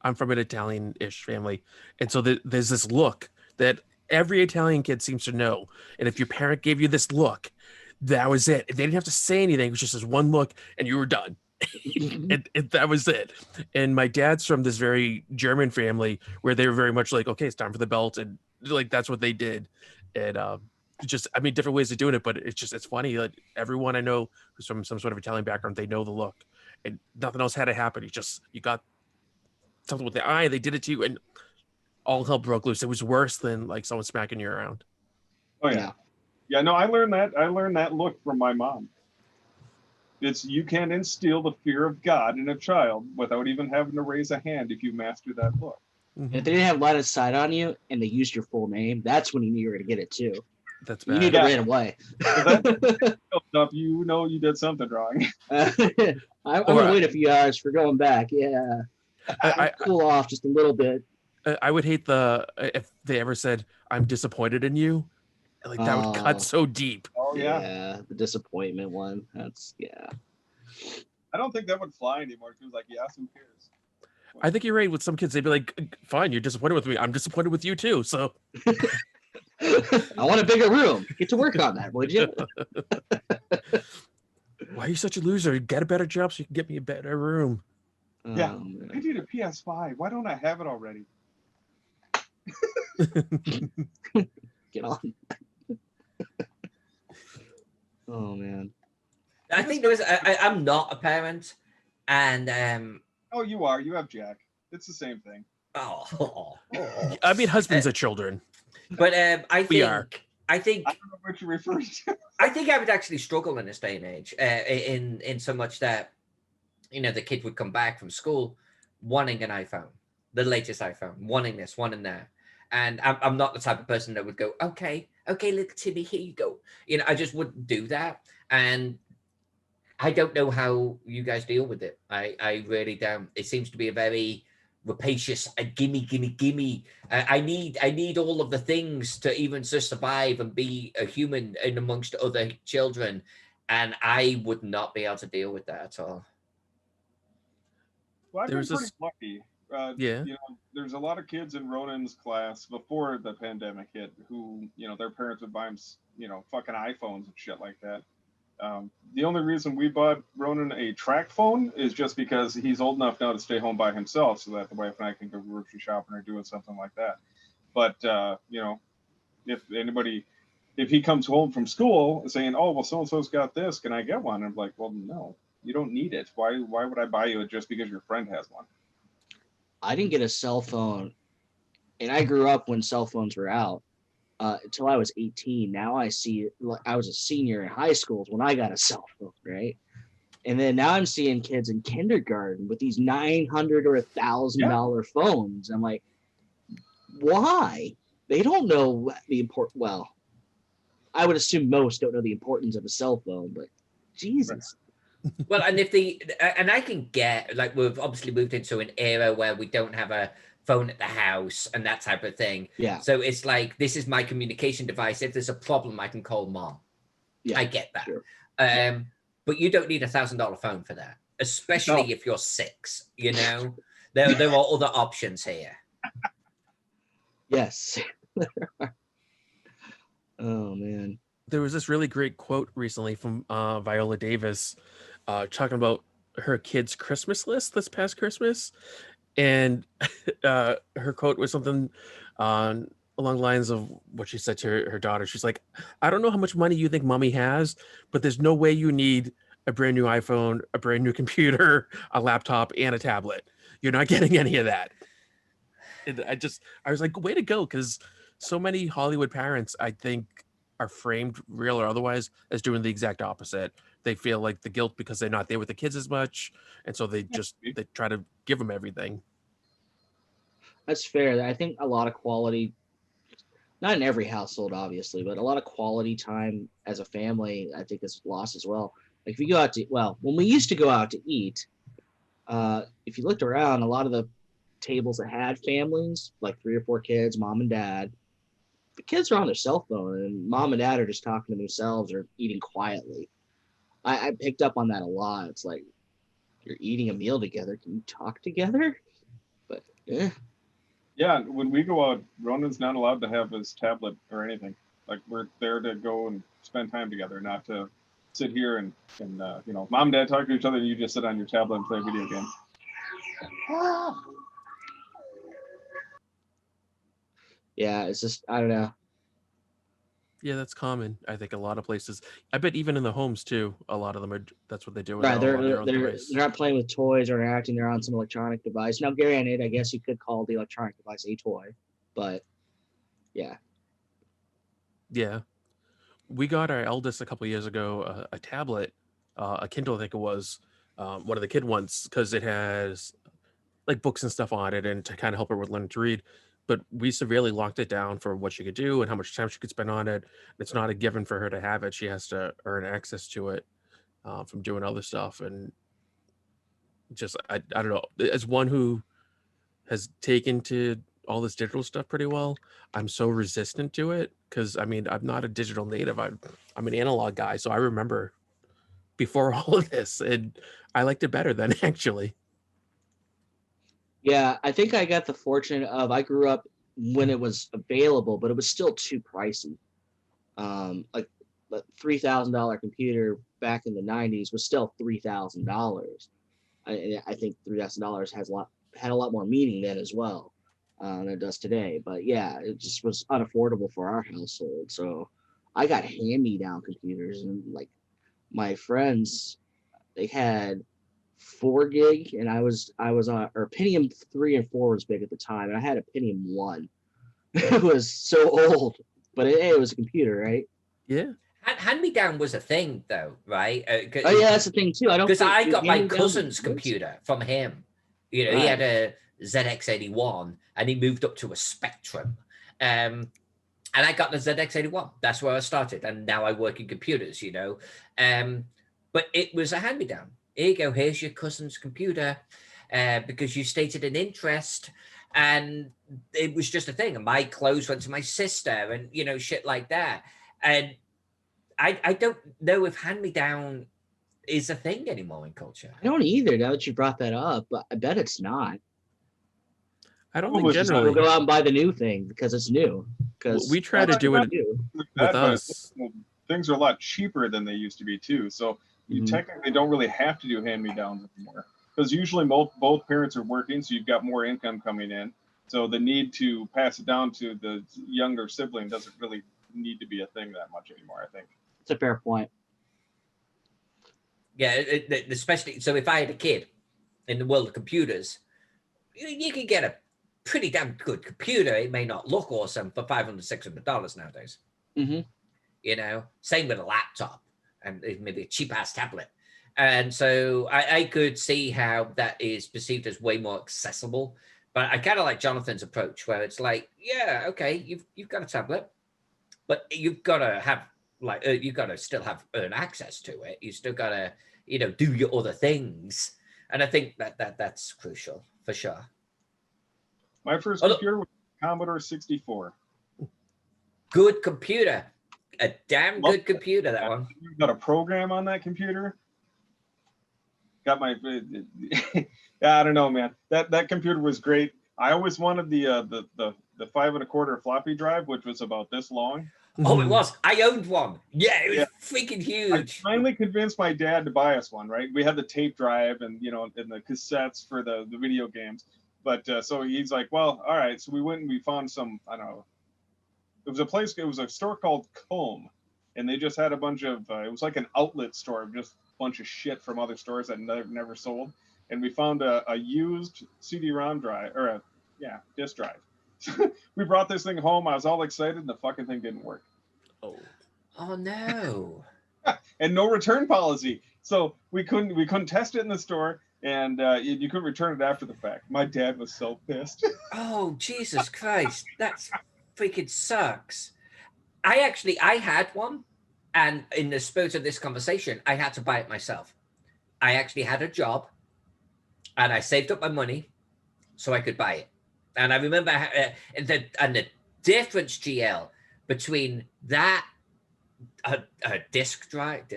I'm from an Italian-ish family, and so there's this look that every Italian kid seems to know. And if your parent gave you this look, that was it. They didn't have to say anything. It was just this one look, and you were done. and that was it. And my dad's from this very German family where they were very much like, okay, it's time for the belt, and like that's what they did. And just, I mean, different ways of doing it, but it's funny. Like everyone I know who's from some sort of Italian background, they know the look, and nothing else had to happen. You got something with the eye, they did it to you, and all hell broke loose. It was worse than like someone smacking you around. Oh yeah. No, I learned that look from my mom. You can instill the fear of God in a child without even having to raise a hand if you master that look. Mhm. If they didn't have line of sight on you and they used your full name, that's when you knew you were going to get it too. That's You bad. knew to ran away. You know you did something wrong. I'm going to wait a few hours for going back. Yeah. I Cool off just a little bit. I would hate if they ever said, "I'm disappointed in you," like that would Oh. cut so deep. Oh yeah. The disappointment one. That's, yeah. I don't think that would fly anymore. It was like, yeah, who cares? I think you're right. With some kids, they'd be like, "Fine, you're disappointed with me. I'm disappointed with you too." So I want a bigger room. Get to work on that, would you? why are you such a loser? Get a better job so you can get me a better room. Yeah. Man. I need a PS5. Why don't I have it already? Get on. Oh man. I think I'm not a parent, and Oh, you are. You have Jack. It's the same thing. oh. I mean, husbands are children. But I We are. think I don't know what you're referring to. I think I would actually struggle in this day and age, in so much that, the kid would come back from school wanting an iPhone, the latest iPhone, wanting this, wanting that. And I'm not the type of person that would go, okay, little Timmy, here you go. I just wouldn't do that. And I don't know how you guys deal with it. I really don't. It seems to be a very rapacious, gimme. I need all of the things to even just survive and be a human in amongst other children, and I would not be able to deal with that at all. Well, I've There been was pretty this- lucky. Yeah. You know, there's a lot of kids in Ronan's class before the pandemic hit who, you know, their parents would buy them, you know, fucking iPhones and shit like that. The only reason we bought Ronan a track phone is just because he's old enough now to stay home by himself, so that the wife and I can go grocery shopping or doing something like that. But you know, if he comes home from school saying, "Oh, well, so and so's got this, can I get one?" I'm like, "Well, no, you don't need it. Why would I buy you it just because your friend has one?" I didn't get a cell phone, and I grew up when cell phones were out until I was 18. Now I see, I was a senior in high school when I got a cell phone, right? And then now I'm seeing kids in kindergarten with these $900 or $1,000 phones. I'm like, why? They don't know the important. Well, I would assume most don't know the importance of a cell phone, but Jesus. Well, and I can get, like, we've obviously moved into an era where we don't have a phone at the house and that type of thing. Yeah. So it's like, this is my communication device. If there's a problem, I can call mom. Yeah, I get that. sure. But you don't need $1,000 phone for that, especially No. if you're 6. You know, there are other options here. Yes. Oh man. There was this really great quote recently from Viola Davis talking about her kids' Christmas list this past Christmas. And her quote was something along the lines of what she said to her daughter. She's like, I don't know how much money you think mommy has, but there's no way you need a brand new iPhone, a brand new computer, a laptop, and a tablet. You're not getting any of that. And I was like, way to go. Because so many Hollywood parents, I think, are framed, real or otherwise, as doing the exact opposite. They feel like the guilt because they're not there with the kids as much, and so they try to give them everything. That's fair. I think a lot of quality, not in every household, obviously, but a lot of quality time as a family, I think, is lost as well. Like if you go out to, well, when we used to go out to eat, if you looked around, a lot of the tables that had families, like 3 or 4 kids, mom and dad, the kids are on their cell phone, and mom and dad are just talking to themselves or eating quietly. I picked up on that a lot. It's like, you're eating a meal together. Can you talk together? But yeah. Yeah, when we go out, Ronan's not allowed to have his tablet or anything. Like we're there to go and spend time together, not to sit here and you know, mom and dad talk to each other, and you just sit on your tablet and play a video game. Yeah, it's just, I don't know. Yeah, that's common. I think a lot of places. I bet even in the homes too, a lot of them are. That's what they do. Right, They're all on their they're own they're, device. they're not playing with toys or interacting. They're on some electronic device. Now, granted, I guess you could call the electronic device a toy, but yeah. Yeah, we got our eldest a couple years ago a tablet, a Kindle, I think it was, one of the kid ones, because it has like books and stuff on it, and to kind of help her with learning to read. But we severely locked it down for what she could do and how much time she could spend on it. It's not a given for her to have it. She has to earn access to it from doing other stuff. And just, I don't know. As one who has taken to all this digital stuff pretty well, I'm so resistant to it because, I mean, I'm not a digital native. I'm an analog guy. So I remember before all of this, and I liked it better then, actually. Yeah, I think I got the fortune of, I grew up when it was available, but it was still too pricey. Like the $3,000 computer back in the 90s was still $3,000. I think $3,000 had a lot more meaning then as well than it does today. But yeah, it just was unaffordable for our household. So I got hand-me-down computers, and like my friends, they had 4 gig, and I was on, or Pentium 3 and 4 was big at the time, and I had a Pentium 1. It was so old, but it was a computer, right? Yeah. Hand me down was a thing, though, right? Oh yeah, that's the thing too. I don't Because think I got my hand-me-downs cousin's exist. computer from him. You know, he had a ZX81 and he moved up to a Spectrum. And I got the ZX81. That's where I started. And now I work in computers, you know. But it was a hand-me-down. Here you go. Here's your cousin's computer. because you stated an interest, and it was just a thing. And my clothes went to my sister, and shit like that. And I don't know if hand me down is a thing anymore in culture. I don't either. Now that you brought that up, but I bet it's not. I don't Well, think it's just People generally. go out and buy the new thing because it's new. Because We try to do it new. with That, but us. things are a lot cheaper than they used to be too. So you Mhm. technically don't really have to do hand-me-downs anymore, because usually both parents are working, so you've got more income coming in. So the need to pass it down to the younger sibling doesn't really need to be a thing that much anymore, I think. It's a fair point. Yeah, especially so if I had a kid in the world of computers, you can get a pretty damn good computer. It may not look awesome for $500, $600 nowadays. Hmm. Same with a laptop and maybe a cheap ass tablet. And so I could see how that is perceived as way more accessible. But I kind of like Jonathan's approach, where it's like, yeah, okay, you've got a tablet, but you've got to have you've got to still have earn access to it. You still got to do your other things. And I think that's crucial for sure. My first Although- computer was Commodore 64. Good computer, a damn Love good computer. That one. Got a program on that computer. Got my yeah, I don't know, man. That computer was great. I always wanted the 5 1/4 floppy drive, which was about this long. Oh, it was. I owned one. Yeah, it was freaking I huge. finally convinced my dad to buy us one. Right, we had the tape drive and and the cassettes for the video games. But so he's like, well, all right. So we went and we found some. I don't know. It was a store called Comb, and they just had a bunch of. It was like an outlet store, just a bunch of shit from other stores that never sold. And we found a used CD-ROM drive or a disc drive. We brought this thing home. I was all excited, and the fucking thing didn't work. Oh no. And no return policy, so we couldn't test it in the store, and you couldn't return it after the fact. My dad was so pissed. Oh Jesus Christ. That's freaking sucks. I had one, and in the spirit of this conversation, I had to buy it myself. I actually had a job, and I saved up my money so I could buy it. And I remember the difference, GL, between that a disc drive, it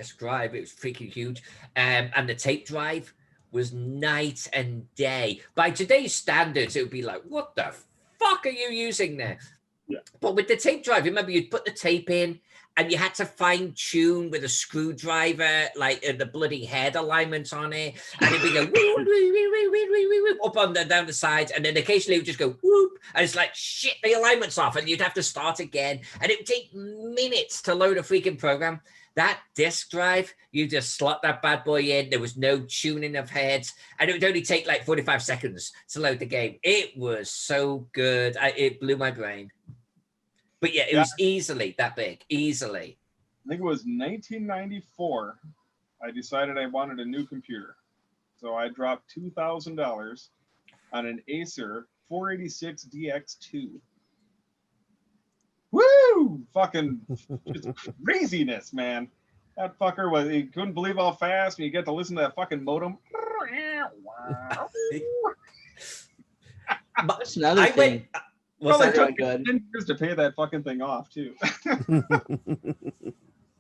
was freaking huge, and the tape drive was night and day. By today's standards, it would be like, what the fuck are you using there? Yeah. But with the tape drive, remember, you'd put the tape in and you had to fine tune with a screwdriver, like the bloody head alignments on it. And it'd be going up on down the sides. And then occasionally it would just go whoop. And it's like, shit, the alignment's off. And you'd have to start again. And it would take minutes to load a freaking program. That disk drive, you just slot that bad boy in. There was no tuning of heads. And it would only take like 45 seconds to load the game. It was so good. It blew my brain. But yeah, it was easily that big. Easily. I think it was 1994. I decided I wanted a new computer. So I dropped $2,000 on an Acer 486 DX2. Woo! Fucking just craziness, man. That fucker was, he couldn't believe how fast, and you get to listen to that fucking modem. That's another I thing. went. What's Probably that? took Good. 10 years to pay that fucking thing off, too.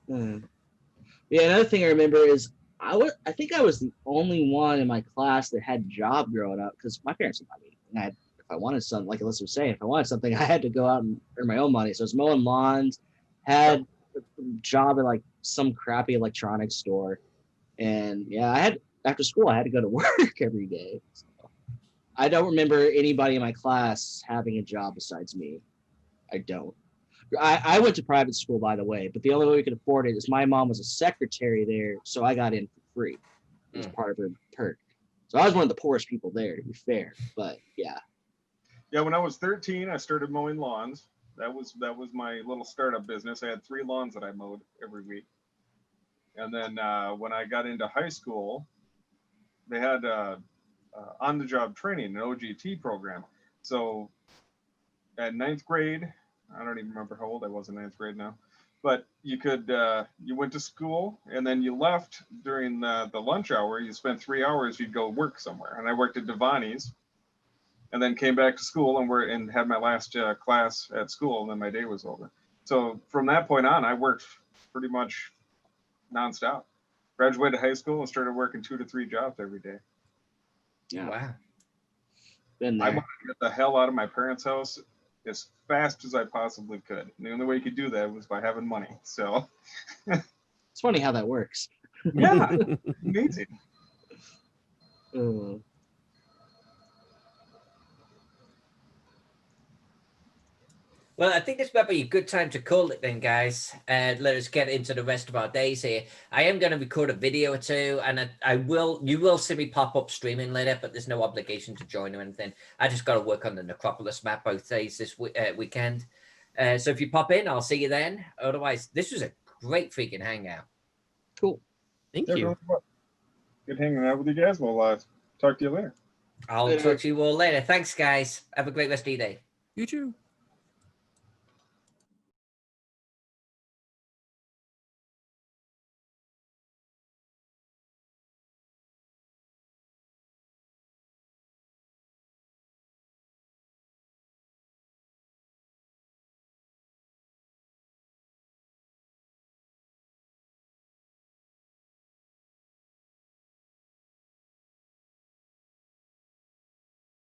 Yeah, another thing I remember is I think I was the only one in my class that had a job growing up because my parents didn't buy me anything. If I wanted something, like Alyssa was saying, if I wanted something, I had to go out and earn my own money. So I was mowing lawns, had a job at like some crappy electronics store, and after school I had to go to work every day. So I don't remember anybody in my class having a job besides me. I don't. I went to private school, by the way, but the only way we could afford it is my mom was a secretary there, so I got in for free. It was part of her perk. So I was one of the poorest people there, to be fair. But yeah. Yeah, when I was 13, I started mowing lawns. That was my little startup business. I had 3 lawns that I mowed every week. And then when I got into high school, they had on-the-job training, an OGT program. So at 9th grade, I don't even remember how old I was in 9th grade now, but you could you went to school and then you left during the lunch hour. You spent 3 hours. You'd go work somewhere, and I worked at Devani's, and then came back to school and had my last class at school, and then my day was over. So from that point on, I worked pretty much nonstop. Graduated high school and started working 2 to 3 jobs every day. Yeah, Wow. been I there. wanted to get the hell out of my parents' house as fast as I possibly could. And the only way you could do that was by having money. So It's funny how that works. yeah, amazing. Uh, Well, I think this might be a good time to call it then, guys. Let us get into the rest of our days here. I am going to record a video or two, and you will see me pop up streaming later, but there's no obligation to join or anything. I just got to work on the Necropolis map both days this weekend. So if you pop in, I'll see you then. Otherwise, this was a great freaking hangout. cool. Thank Yeah, you. good hanging out with you guys. We'll talk to you later. I'll Later. talk to you all later. Thanks, guys. Have a great rest of your day. You too.